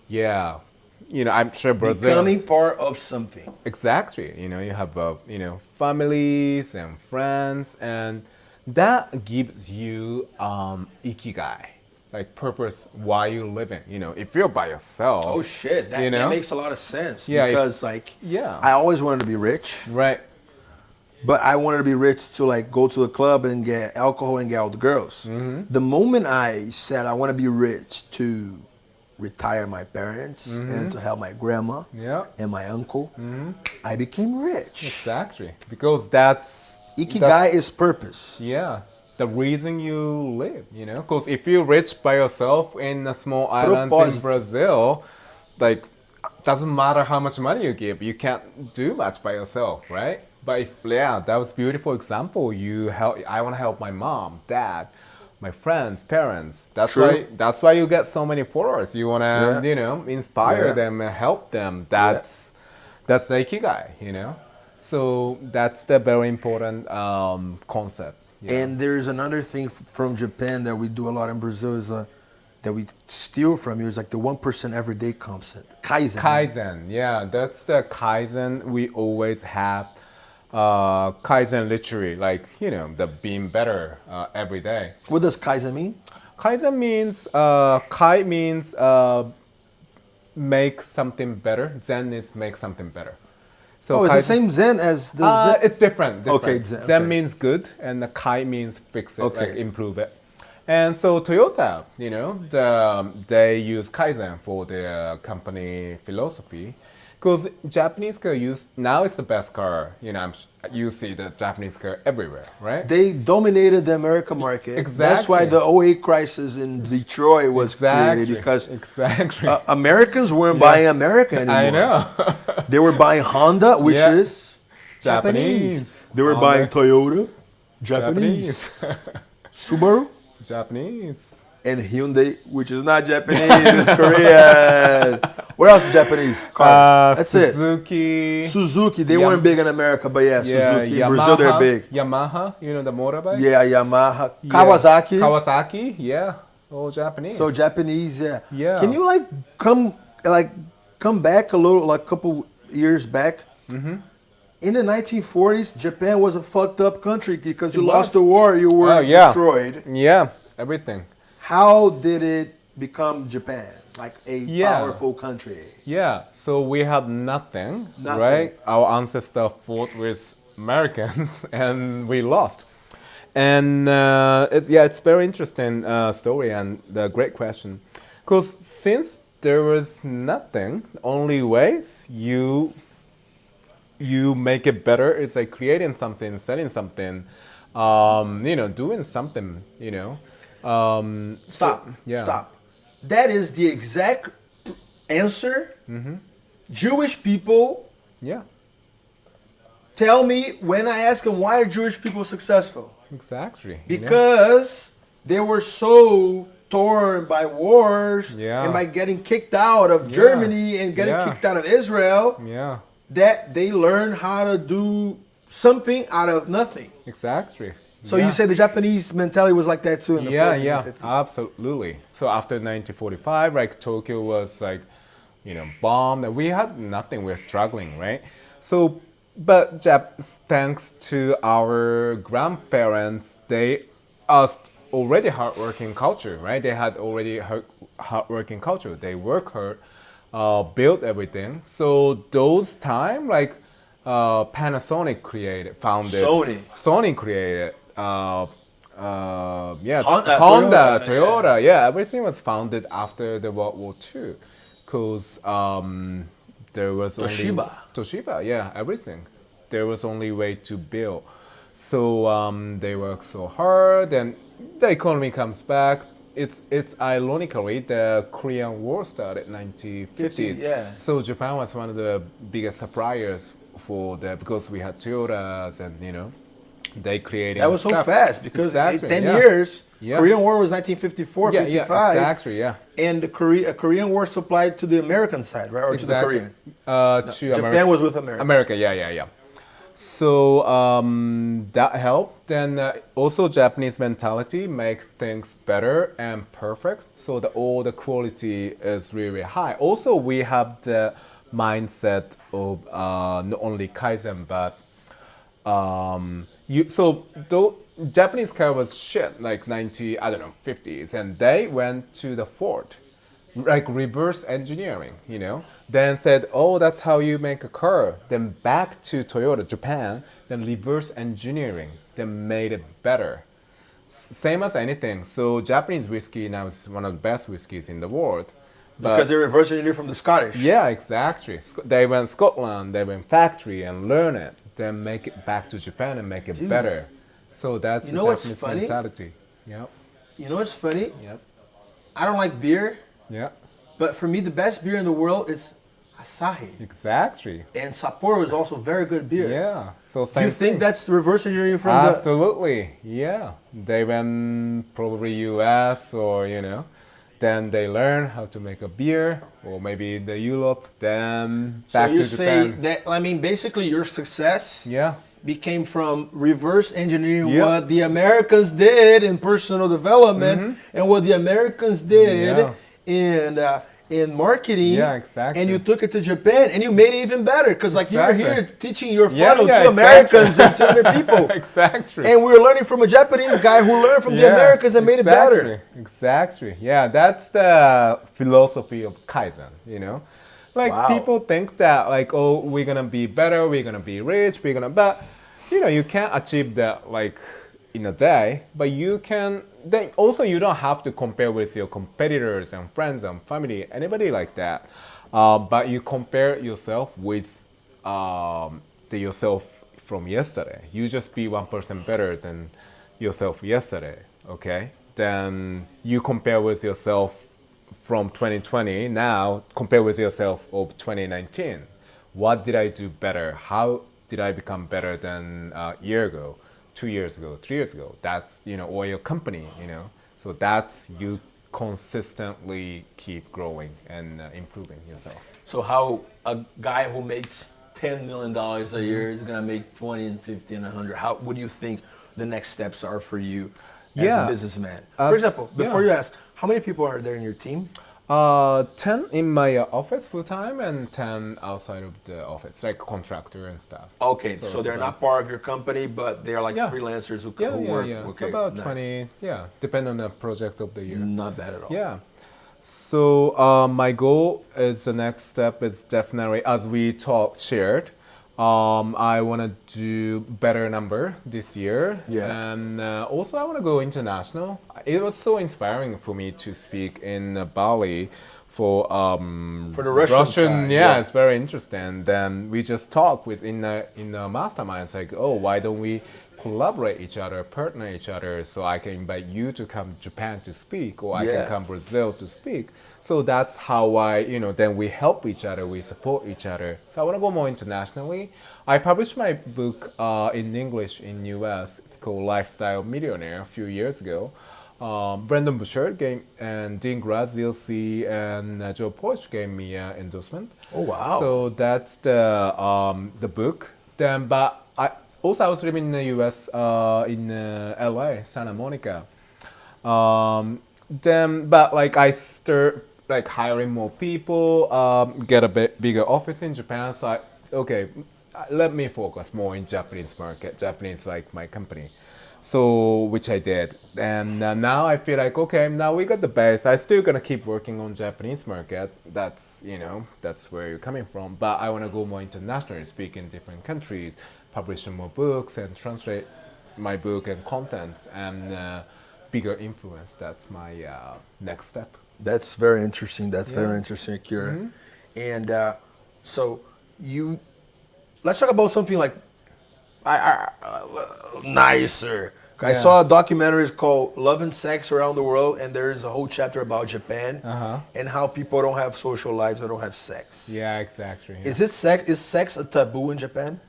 Yeah. You know, I'm sure Brazil. Becoming part of something. Exactly. You know, you have, you know, families and friends, and that gives you ikigai. Like purpose, why you living, you know, if you're by yourself. Oh shit, that makes a lot of sense. Yeah, because I always wanted to be rich. Right. But I wanted to be rich to like go to a club and get alcohol and get all the girls. The moment I said I want to be rich to retire my parents and to help my grandma and my uncle, I became rich. Exactly. Because that's... Ikigai is purpose. Yeah. The reason you live, you know, because if you're rich by yourself in a small island in Brazil, like, doesn't matter how much money you give, you can't do much by yourself, right? But that was a beautiful example. I want to help my mom, dad, my friends, parents. That's why you get so many followers. You want to, you know, inspire them and help them. That's the ikigai, you know. So that's the very important concept. Yeah. And there's another thing from Japan that we do a lot in Brazil is that we steal from you is like the 1% everyday concept. Kaizen. Kaizen, yeah, that's the Kaizen we always have. Kaizen literally, like, you know, the being better every day. What does Kaizen mean? Kaizen means, Kai means make something better. Zen is make something better. So it's the same Zen as the Zen? It's different. Okay, Zen means good, and the Kai means fix it, like improve it. And so Toyota, you know, they use Kaizen for their company philosophy. Because Japanese car now it's the best car. You know, you see the Japanese car everywhere, right? They dominated the American market. Exactly. That's why the '08 crisis in Detroit was created, because Americans weren't buying America anymore. I know. They were buying Honda, which is Japanese. They were buying Toyota, Japanese. Subaru. Japanese. And Hyundai, which is not Japanese, it's Korean. What else is Japanese? Cars. That's Suzuki. it. Suzuki. They weren't big in America, but yeah, Suzuki. In Yamaha, Brazil, they're big. Yamaha, you know the motorbike? Yeah, Yamaha. Yeah. Kawasaki. Kawasaki, yeah. All Japanese. So Japanese, yeah. Yeah. Can you come back a little, like a couple years back? Mm-hmm. In the 1940s, Japan was a fucked up country because you It lost was. the war, you were destroyed. Yeah, everything. How did it become Japan? Like a powerful country? Yeah, so we had nothing, right? Our ancestors fought with Americans and we lost. And it's very interesting story and a great question. Because since there was nothing, only ways you make it better is like creating something, selling something, doing something, Stop. That is the exact answer. Mm-hmm. Jewish people tell me when I ask them why are Jewish people successful? Exactly. Because they were so torn by wars and by getting kicked out of Germany and getting kicked out of Israel that they learned how to do something out of nothing. Exactly. So you say the Japanese mentality was like that too in the 40s and 50s? Absolutely. So after 1945, like Tokyo was like, bombed. We had nothing. We were struggling, right? So, but thanks to our grandparents, they already hardworking culture, right? They had already hardworking culture. They work hard, built everything. So those time, like Panasonic founded. Sony created. Honda, Toyota, everything was founded after the World War II, because there was Toshiba, everything. There was only way to build. So they worked so hard, and the economy comes back. It's ironically the Korean War started in 1950s. So Japan was one of the biggest suppliers because we had Toyotas and they created. That was so fast because 10 years. Korean War was 1954, 55. Exactly. And the Korean War supplied to the American side, right, or to the Korean? Japan was with America. America, So that helped. Then also Japanese mentality makes things better and perfect. So all the quality is really high. Also, we have the mindset of not only Kaizen but Japanese car was shit like 50s, and they went to the Ford, like reverse engineering, then said, oh, that's how you make a car. Then back to Toyota, Japan, then reverse engineering, then made it better. Same as anything. So Japanese whiskey now is one of the best whiskeys in the world. Because they reverse engineered from the Scottish. Yeah, exactly. They went Scotland, they went factory and learn it, then make it back to Japan and make it better. So that's the Japanese mentality. Yep. You know what's funny? Yep. I don't like beer. Yeah. But for me, the best beer in the world is Asahi. Exactly. And Sapporo is also very good beer. Yeah. So do you think that's reverse engineering from Absolutely. Yeah. They went probably US or then they learn how to make a beer, or maybe the Europe, then back to Japan. So you say that, basically your success became from reverse engineering what the Americans did in personal development and what the Americans did in marketing. Yeah, exactly. And you took it to Japan and you made it even better because you're here teaching your funnel to Americans and to other people. Exactly. And we're learning from a Japanese guy who learned from the Americans and made it better. Exactly. Yeah, that's the philosophy of Kaizen, People think that we're going to be better, we're going to be rich, but you can't achieve that in a day, but you can. Then also you don't have to compare with your competitors and friends and family, anybody like that. But you compare yourself with yourself from yesterday. You just be 1% better than yourself yesterday, okay? Then you compare with yourself from 2020 now, compare with yourself of 2019. What did I do better? How did I become better than a year ago? 2 years ago, 3 years ago. That's, or your company, So that's you consistently keep growing and improving yourself. So how a guy who makes $10 million a year is gonna make 20 and 50 and 100? What do you think the next steps are for you as a businessman? For example, before you ask, how many people are there in your team? 10 in my office full time and 10 outside of the office, like contractor and stuff. Okay, so they're not part of your company, but they're like freelancers who work. Yeah. Okay, So about nice. 20, depending on the project of the year. Not bad at all. Yeah. So my goal is the next step is definitely, as we shared, I want to do better number this year. Yeah. And also I want to go international. It was so inspiring for me to speak in Bali for the Russian side, yeah. It's very interesting. Then we just talk in the mastermind. It's like, why don't we collaborate each other, partner each other, so I can invite you to come Japan to speak, or I can come Brazil to speak. So that's how then we help each other, we support each other. So I want to go more internationally. I published my book in English in US. It's called Lifestyle Millionaire a few years ago. Brandon Bouchard and Dean Graziosi and Joe Porch gave me an endorsement. Oh wow! So that's the book. Then, but I was living in the U.S. In LA, Santa Monica. Then, but like I start like hiring more people, get a bit bigger office in Japan. So let me focus more in Japanese market. Japanese like my company. So, which I did. And now I feel like, okay, now we got the base. I still gonna keep working on Japanese market. That's, that's where you're coming from. But I wanna go more international, speak in different countries, publish more books and translate my book and contents and bigger influence. That's my next step. That's very interesting. Very interesting, Akira. Mm-hmm. And so let's talk about something like nicer. I saw a documentary called Love and Sex Around the World, and there is a whole chapter about Japan and how people don't have social lives, they don't have sex. Yeah, exactly. Yeah. Is sex a taboo in Japan?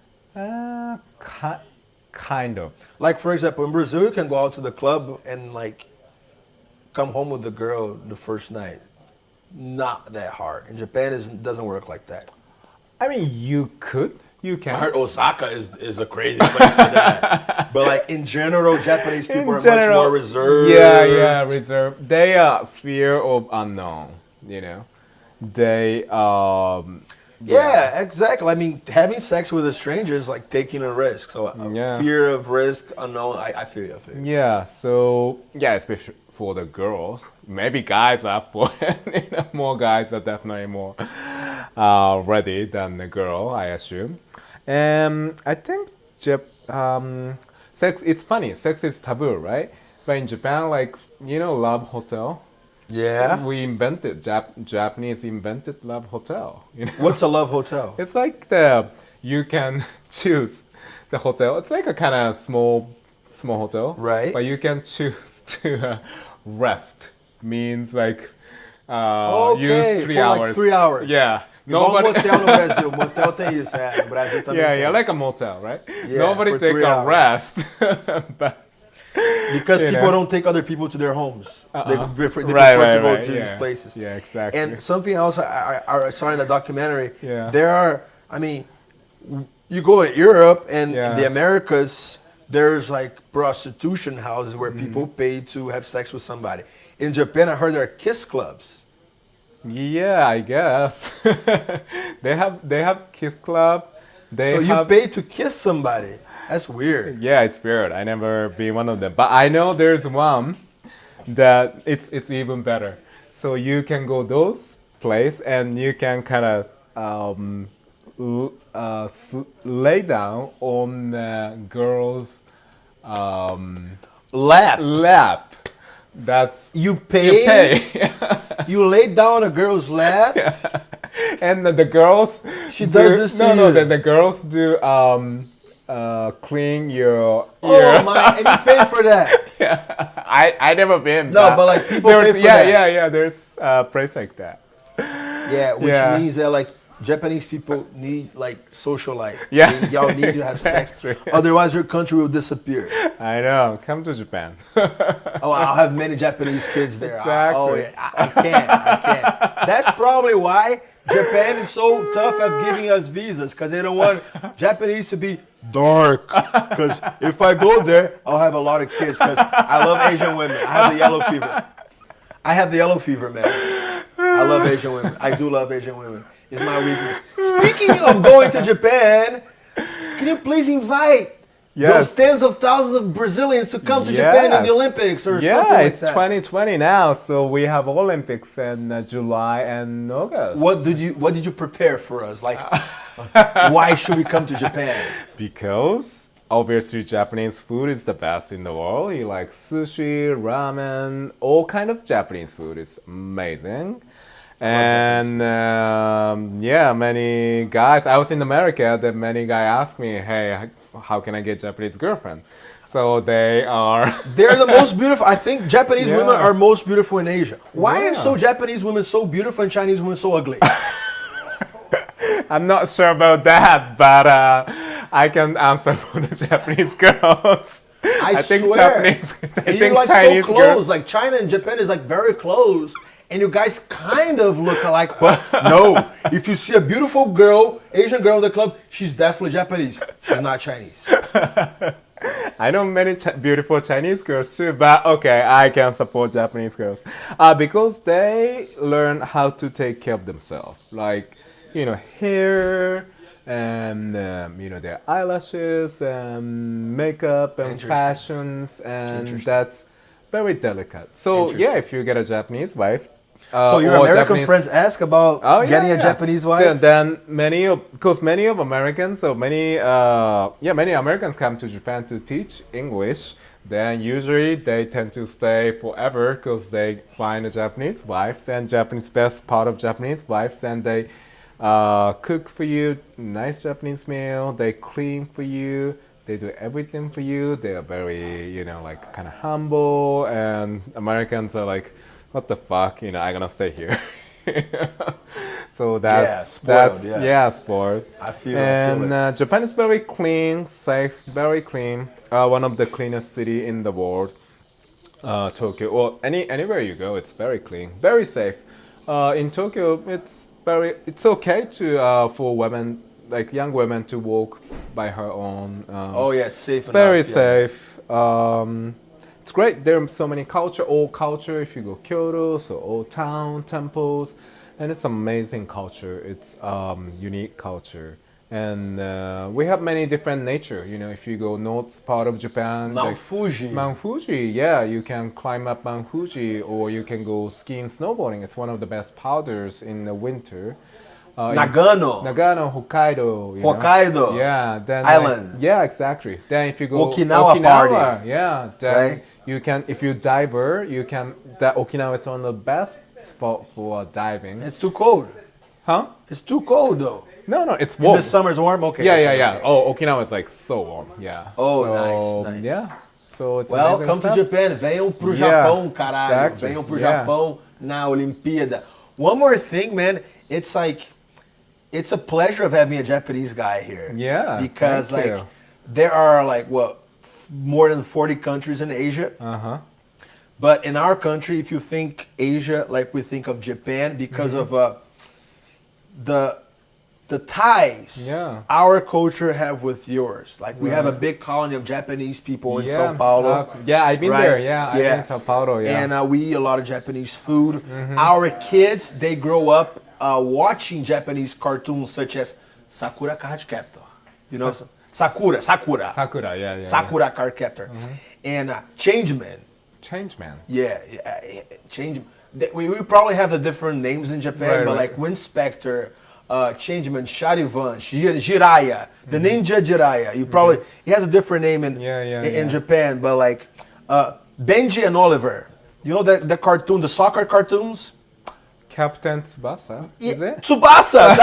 Kind of. Like, for example, in Brazil, you can go out to the club and like come home with the girl the first night. Not that hard. In Japan, it doesn't work like that. I mean, you could. You can. I heard Osaka is a crazy place for that. But like in general, Japanese people are much more reserved. Yeah, reserved. They fear of unknown, They Yeah, exactly. I mean, having sex with a stranger is like taking a risk. So fear of risk, unknown, I feel you. Yeah, so especially for the girls. Maybe guys are for it. More guys are definitely more ready than the girl, I assume. And I think sex, it's funny, sex is taboo, right? But in Japan, like, Love Hotel. Yeah. We invented, Japanese invented Love Hotel. What's a Love Hotel? It's like you can choose the hotel. It's like a kind of small hotel. Right. But you can choose to rest. Means like use 3 hours. Like 3 hours. Yeah. Nobody... motel no Brasil. Motel tem isso. No Brasil também Yeah, like a motel, right? Yeah, nobody take a rest. But because people don't take other people to their homes. They prefer to go to these places. Yeah, exactly. And something else I saw in the documentary, there are, I mean, you go in Europe and in the Americas, there's like prostitution houses where people pay to have sex with somebody. In Japan, I heard there are kiss clubs. Yeah, I guess. they have kiss club. You pay to kiss somebody. That's weird. Yeah, it's weird. I never been one of them, but I know there's one that it's even better. So you can go those place and you can kind of lay down on the girl's lap. That's you pay. You lay down a girl's lap. Yeah. And the girls she does this to you. The girls do clean your ear. Oh my! And you pay for that? Yeah, I never been. No, but like people pay for that. Yeah. There's a place like that. Yeah, which means that like Japanese people need like social life. Yeah. Y'all need to have sex. Exactly. Otherwise, your country will disappear. I know. Come to Japan. Oh, I'll have many Japanese kids there. Exactly. Oh, yeah. I can't. That's probably why Japan is so tough at giving us visas, because they don't want Japanese to be dark. Because if I go there, I'll have a lot of kids, because I love Asian women. I have the yellow fever. I have the yellow fever, man. I love Asian women. I do love Asian women. It's my weakness. Speaking of going to Japan, can you please invite those tens of thousands of Brazilians to come to Japan in the Olympics or something like that? Yeah, it's 2020 now, so we have Olympics in July and August. What did you prepare for us? Like, why should we come to Japan? Because obviously Japanese food is the best in the world. You like sushi, ramen, all kind of Japanese food is amazing. And many guys, I was in America, that many guys asked me, hey, how can I get Japanese girlfriend? So they're the most beautiful. I think Japanese women are most beautiful in Asia. Why are Japanese women so beautiful and Chinese women so ugly? I'm not sure about that, but I can answer for the Japanese girls. I think swear. I think like Chinese so close. Girls. Like China and Japan is like very close. And you guys kind of look alike, but no. If you see a beautiful girl, Asian girl in the club, she's definitely Japanese. She's not Chinese. I know many beautiful Chinese girls too, but okay, I can support Japanese girls. Because they learn how to take care of themselves. Like, hair, and their eyelashes, and makeup, and fashions, and that's very delicate. So if you get a Japanese wife, so your American friends ask about getting a Japanese wife? So then many Americans come to Japan to teach English. Then usually they tend to stay forever because they find a Japanese wife. And best part of Japanese wives, and they cook for you nice Japanese meal. They clean for you. They do everything for you. They are very, like kind of humble, and Americans are like, what the fuck, I'm gonna stay here. So that's sport. I feel it. Japan is very clean, safe, very clean. One of the cleanest city in the world. Tokyo, or anywhere you go, it's very clean, very safe. In Tokyo, it's okay to for women, like young women, to walk by her own. It's safe. It's very safe. It's great. There are so many old culture. If you go Kyoto, so old town, temples, and it's amazing culture. It's unique culture, and we have many different nature. If you go north part of Japan, Mount Fuji, you can climb up Mount Fuji, or you can go skiing, snowboarding. It's one of the best powders in the winter. Nagano, Hokkaido. Hokkaido. Yeah, then island. Exactly. Then if you go Okinawa party. Yeah, then you can. If you diver, you can. That Okinawa is one of the best spot for diving. It's too cold. Huh? It's too cold though. No, it's warm. In the summer's warm. Okay. Yeah. Oh, Okinawa is like so warm. Yeah. Oh, nice. Yeah. So it's come to Japan. Venham pro Japão, caralho. Exactly. Venham pro Japão na Olimpíada. One more thing, man. It's like, it's a pleasure of having a Japanese guy here. Yeah. Because there are more than 40 countries in Asia. But in our country, if you think Asia, like we think of Japan, because of the ties our culture have with yours. Like we have a big colony of Japanese people in Sao Paulo. I've been there. I've been in Sao Paulo. And we eat a lot of Japanese food. Our kids, they grow up watching Japanese cartoons such as Sakura Card Captor. Sakura, yeah. Sakura Card Captor. And Changeman. Changeman. We probably have the different names in Japan, but like Winspector, Changeman, Charivan, Jiraiya, the Ninja Jiraiya. He has a different name in Japan, but like Benji and Oliver. You know the cartoon, the soccer cartoons? Captain Tsubasa, is it? Tsubasa!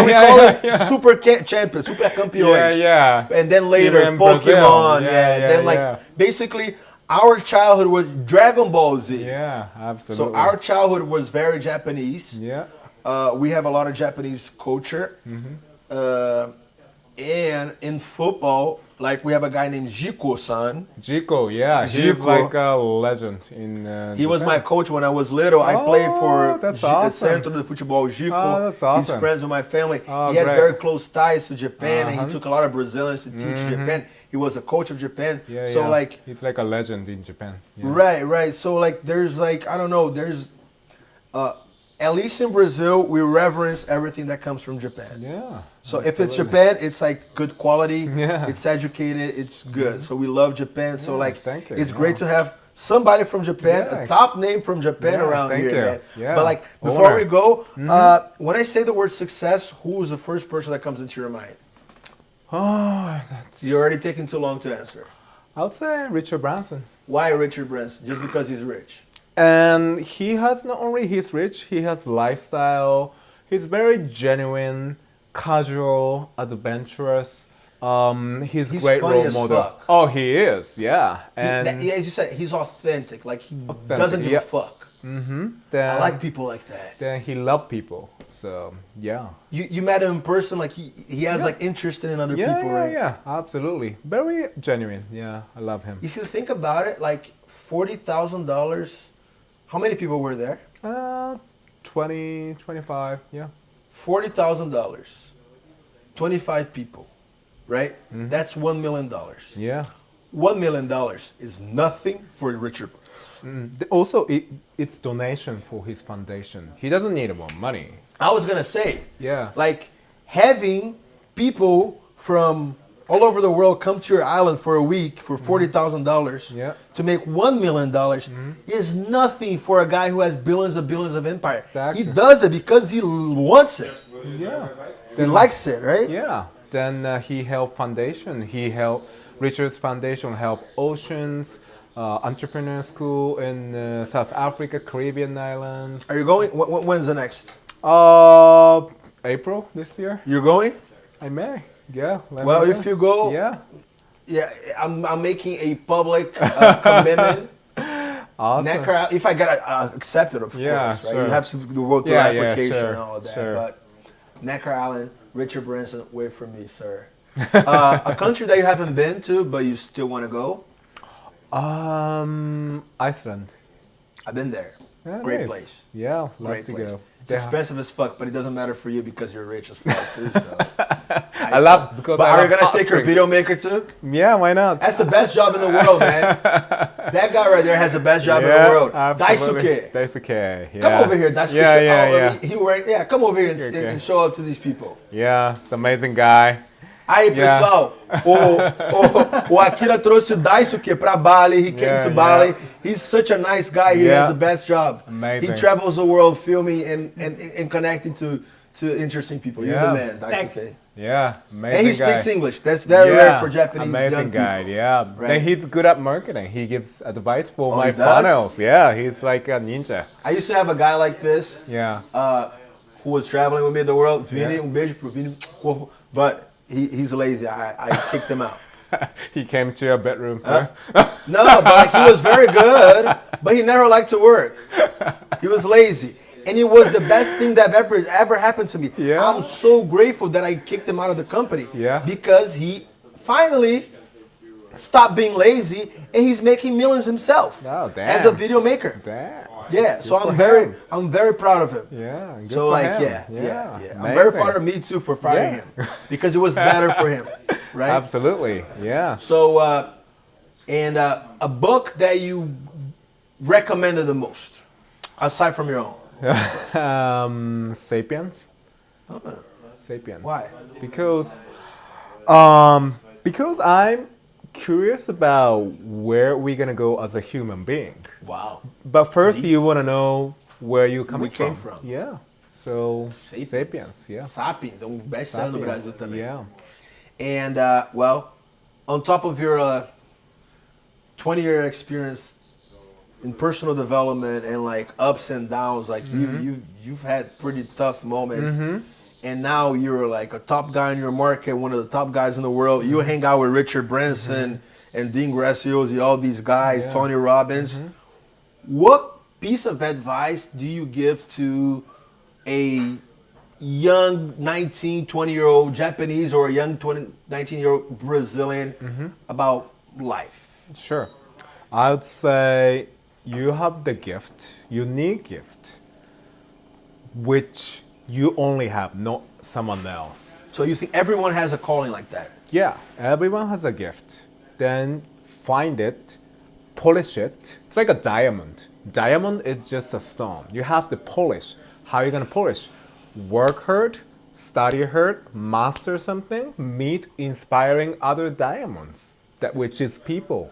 We call it Super Champion, Super Campeões. Yeah. And then later, Pokemon. Basically, our childhood was Dragon Ball Z. Yeah, absolutely. So our childhood was very Japanese. Yeah. we have a lot of Japanese culture. And in football, like we have a guy named Jiko-san. Jiko, yeah, he's Jiko. like a legend in He was Japan. my coach when I was little. I played for that's awesome. Centro de Futebol Jiko. Oh, that's awesome. He's friends with my family. Oh, he has great. very close ties to Japan, and he took a lot of Brazilians to teach Japan. He was a coach of Japan. Yeah, so yeah. like, he's like a legend in Japan. Yeah. right. So like, there's like, I don't know, there's, at least in Brazil, we reverence everything that comes from Japan. Yeah. So if it's Japan, it's like good quality. Yeah. It's educated. It's good. So we love Japan. So Yeah, like, thank you. it's great to have somebody from Japan, Yeah. a top name from Japan Yeah, around thank here, you. man. Yeah. But like, before Honor. we go, when I say the word success, who is the first person that comes into your mind? Oh, You're already taking too long to answer. I would say Richard Branson. Why Richard Branson? Just because he's rich? And he has not only he's rich, he has lifestyle. He's very genuine, casual, adventurous. He's great funny role as model. fuck. Oh, he is, yeah. And As you said, he's authentic. Like he doesn't give yeah. a fuck. then, I like people like that. Then he loved people. So yeah. You met him in person, like he has like interest in other Yeah, people, yeah, right? yeah, absolutely. Very genuine. Yeah, I love him. If you think about it, like $40,000, how many people were there? 20, 25, yeah. $40,000, 25 people, right? That's $1 million. Yeah. $1 million is nothing for Richard. Also, it's donation for his foundation. He doesn't need more money. I was gonna say, Yeah. like having people from all over the world come to your island for a week for $40,000 Yeah. to make $1 million is nothing for a guy who has billions of empire. Exactly. He does it because he wants it. Yeah. He likes it, right? Yeah. Then he helped foundation. Richard's foundation help oceans, entrepreneur school in South Africa, Caribbean islands. Are you going? When's the next? April this year. You're going? I may. Yeah. Well, if you go, Yeah. yeah, I'm making a public commitment. Awesome. If I get accepted, of Yeah, course, right? sure. You have to go through Yeah, an yeah, application sure, and all of that. sure. But Necker Island, Richard Branson, wait for me, sir. A country that you haven't been to, but you still want to go? Iceland. I've been there. Yeah, Great nice. place. Yeah, love Great to place. go. It's expensive as fuck, but it doesn't matter for you because you're rich as fuck too. So. I love because But I are you love gonna hot take your spring. video maker too? Yeah, why not? That's the best job in the world, man. That guy right there has the best job in the world. absolutely. Daisuke. Daisuke. Yeah. Come over here, Daisuke. Yeah. Come over here Okay. and show up to these people. Yeah, it's an amazing guy. Aí, Yeah. pessoal, o Akira trouxe o Daisuke pra Bali. He came to Bali. Yeah. He's such a nice guy. He has the best job. Amazing. He travels the world filming and connecting to interesting people. You're the man, Daisuke. Yeah, amazing And he guy. speaks English. That's very rare for Japanese amazing young guy. people. Yeah, Right. then he's good at marketing. He gives advice for my he does? funnels. Yeah, he's like a ninja. I used to have a guy like this Yeah. who was traveling with me the world. Vini, beijo pro Vini. But he's lazy. I kicked him out. He came to your bedroom too. No, but like, he was very good, but he never liked to work. He was lazy. And it was the best thing that ever happened to me. Yeah. I'm so grateful that I kicked him out of the company. Yeah. Because he finally stopped being lazy and he's making millions himself Oh, damn. as a video maker. Damn. Yeah, so for I'm him. very proud of him. Yeah. Good So for like him. yeah. I'm very Amazing. proud of me too for firing him because it was better for him, right? Absolutely. Yeah. So a book that you recommended the most aside from your own. Sapiens. Sapiens. Why? Because I'm curious about where we're gonna go as a human being. Wow. But first, you want to know where you coming We came from. Yeah. So Sapiens. Sapiens. Yeah. Sapiens, é best-seller no Brasil também. Yeah. And well, on top of your 20-year experience in personal development and like ups and downs, like you've had pretty tough moments. And now you're like a top guy in your market, one of the top guys in the world. You hang out with Richard Branson and Dean Graziosi, all these guys, Tony Robbins. What piece of advice do you give to a young 19, 20-year-old Japanese or a young 19-year-old Brazilian about life? Sure. I would say you have the gift, unique gift, which you only have, not someone else. So you think everyone has a calling like that? Yeah, everyone has a gift. Then find it, polish it. It's like a diamond. Diamond is just a stone. You have to polish. How are you gonna polish? Work hard, study hard, master something, meet inspiring other diamonds, that which is people.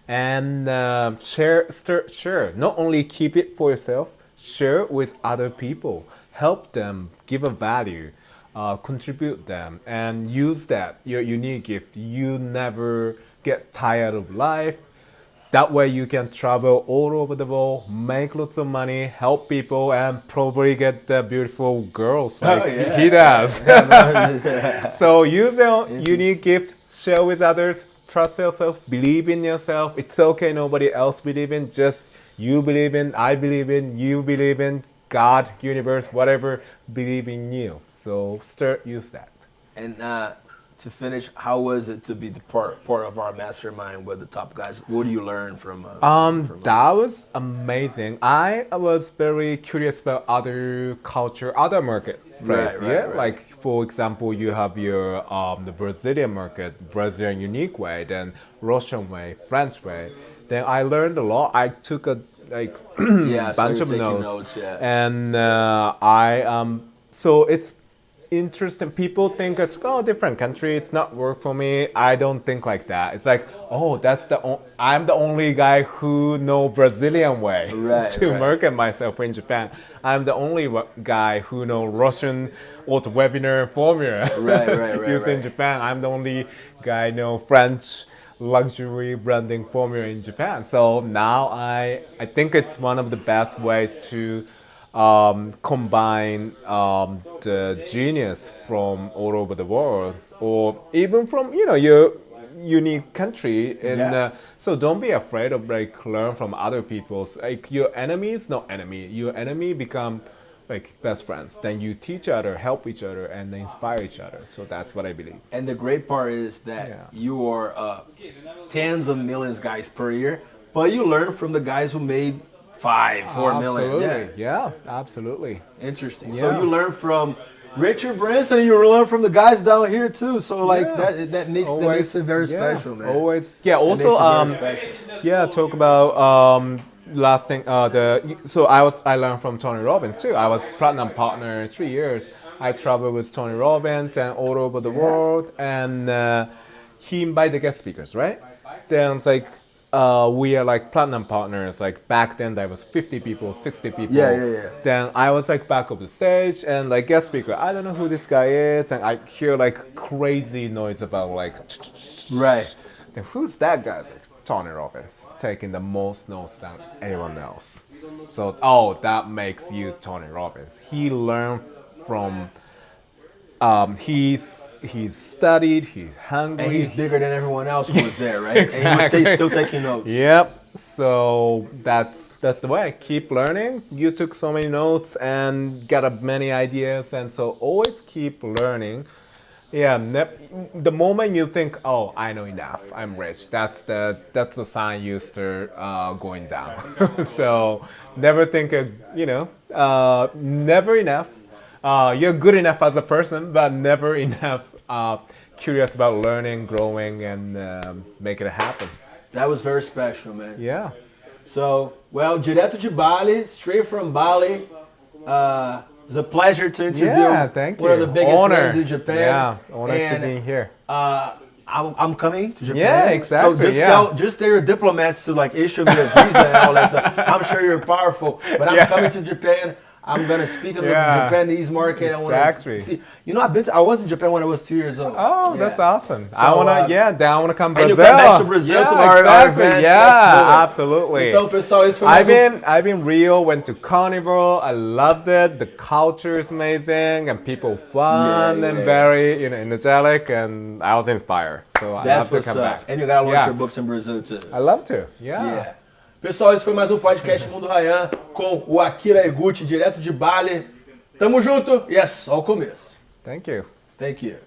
And share. Not only keep it for yourself, share with other people. Help them, give a value, contribute them, and use that, your unique gift. You never get tired of life. That way you can travel all over the world, make lots of money, help people, and probably get the beautiful girls like he does. So use your unique gift, share with others, trust yourself, believe in yourself. It's okay, nobody else believe in, just you believe in, I believe in, you believe in, God, universe, whatever, believe in you. So start, use that. And to finish, how was it to be the part of our mastermind with the top guys? What do you learn from that was amazing. I was very curious about other culture, other market. Right. Like for example, you have your the Brazilian market, Brazilian unique way, then Russian way, French way. Then I learned a lot. I took a bunch of notes. And so it's interesting. People think it's different country. It's not work for me. I don't think like that. It's like, I'm the only guy who know Brazilian way to market myself in Japan. I'm the only guy who know Russian auto webinar formula in Japan. I'm the only guy know French luxury branding formula in Japan. So now I think it's one of the best ways to combine the genius from all over the world, or even from your unique country. And so don't be afraid of learn from other people's. Like your enemy is not enemy. Your enemy become like best friends. Then you teach each other, help each other, and inspire each other. So that's what I believe. And the great part is that you are tens of millions guys per year, but you learn from the guys who made 4 million. Yeah, absolutely. Interesting. So you learn from Richard Branson, and you learn from the guys down here too. So that makes it very special, man. Always. Yeah. Also, talk about last thing. I learned from Tony Robbins too. I was platinum partner 3 years. I traveled with Tony Robbins and all over the world, and he invited guest speakers, right? Then it's like. We are like platinum partners. Like back then, there was 50 people, 60 people. Then I was like back of the stage and like guest speaker. I don't know who this guy is, and I hear like crazy noise about like. Then who's that guy? Like, Tony Robbins, taking the most notes than anyone else. So that makes you Tony Robbins. He learned from. He's studied, he's hungry. And he's bigger than everyone else who was there, right? And he was still taking notes. Yep. So that's the way. Keep learning. You took so many notes and got many ideas, and so always keep learning. Yeah. The moment you think, I know enough, I'm rich. That's the sign you start going down. So never think never enough. You're good enough as a person, but never enough curious about learning, growing, and making it happen. That was very special, man. Yeah. So, direto de Bali, straight from Bali. It's a pleasure to interview thank you. one of the biggest names in Japan. Yeah, honor to be here. I'm coming to Japan. Yeah, exactly. So just tell your diplomats to like issue me a visa and all that stuff. I'm sure you're powerful, but I'm coming to Japan. I'm gonna speak on the Japanese market. Exactly. I want to see. I was in Japan when I was 2 years old. Oh, that's awesome. So, I wanna come to Brazil. And you come back to Brazil to our events. Yeah, absolutely. Então, pessoal, esse foi I've been Rio, went to Carnival. I loved it. The culture is amazing, and people fun and very energetic, and I was inspired. So I love to come back. And you gotta launch your books in Brazil too. I love to. Yeah. Pessoal, esse foi mais um podcast Mundo Raiam com o Akira Iguchi, direto de Bali. Tamo junto e é só o começo. Thank you. Thank you.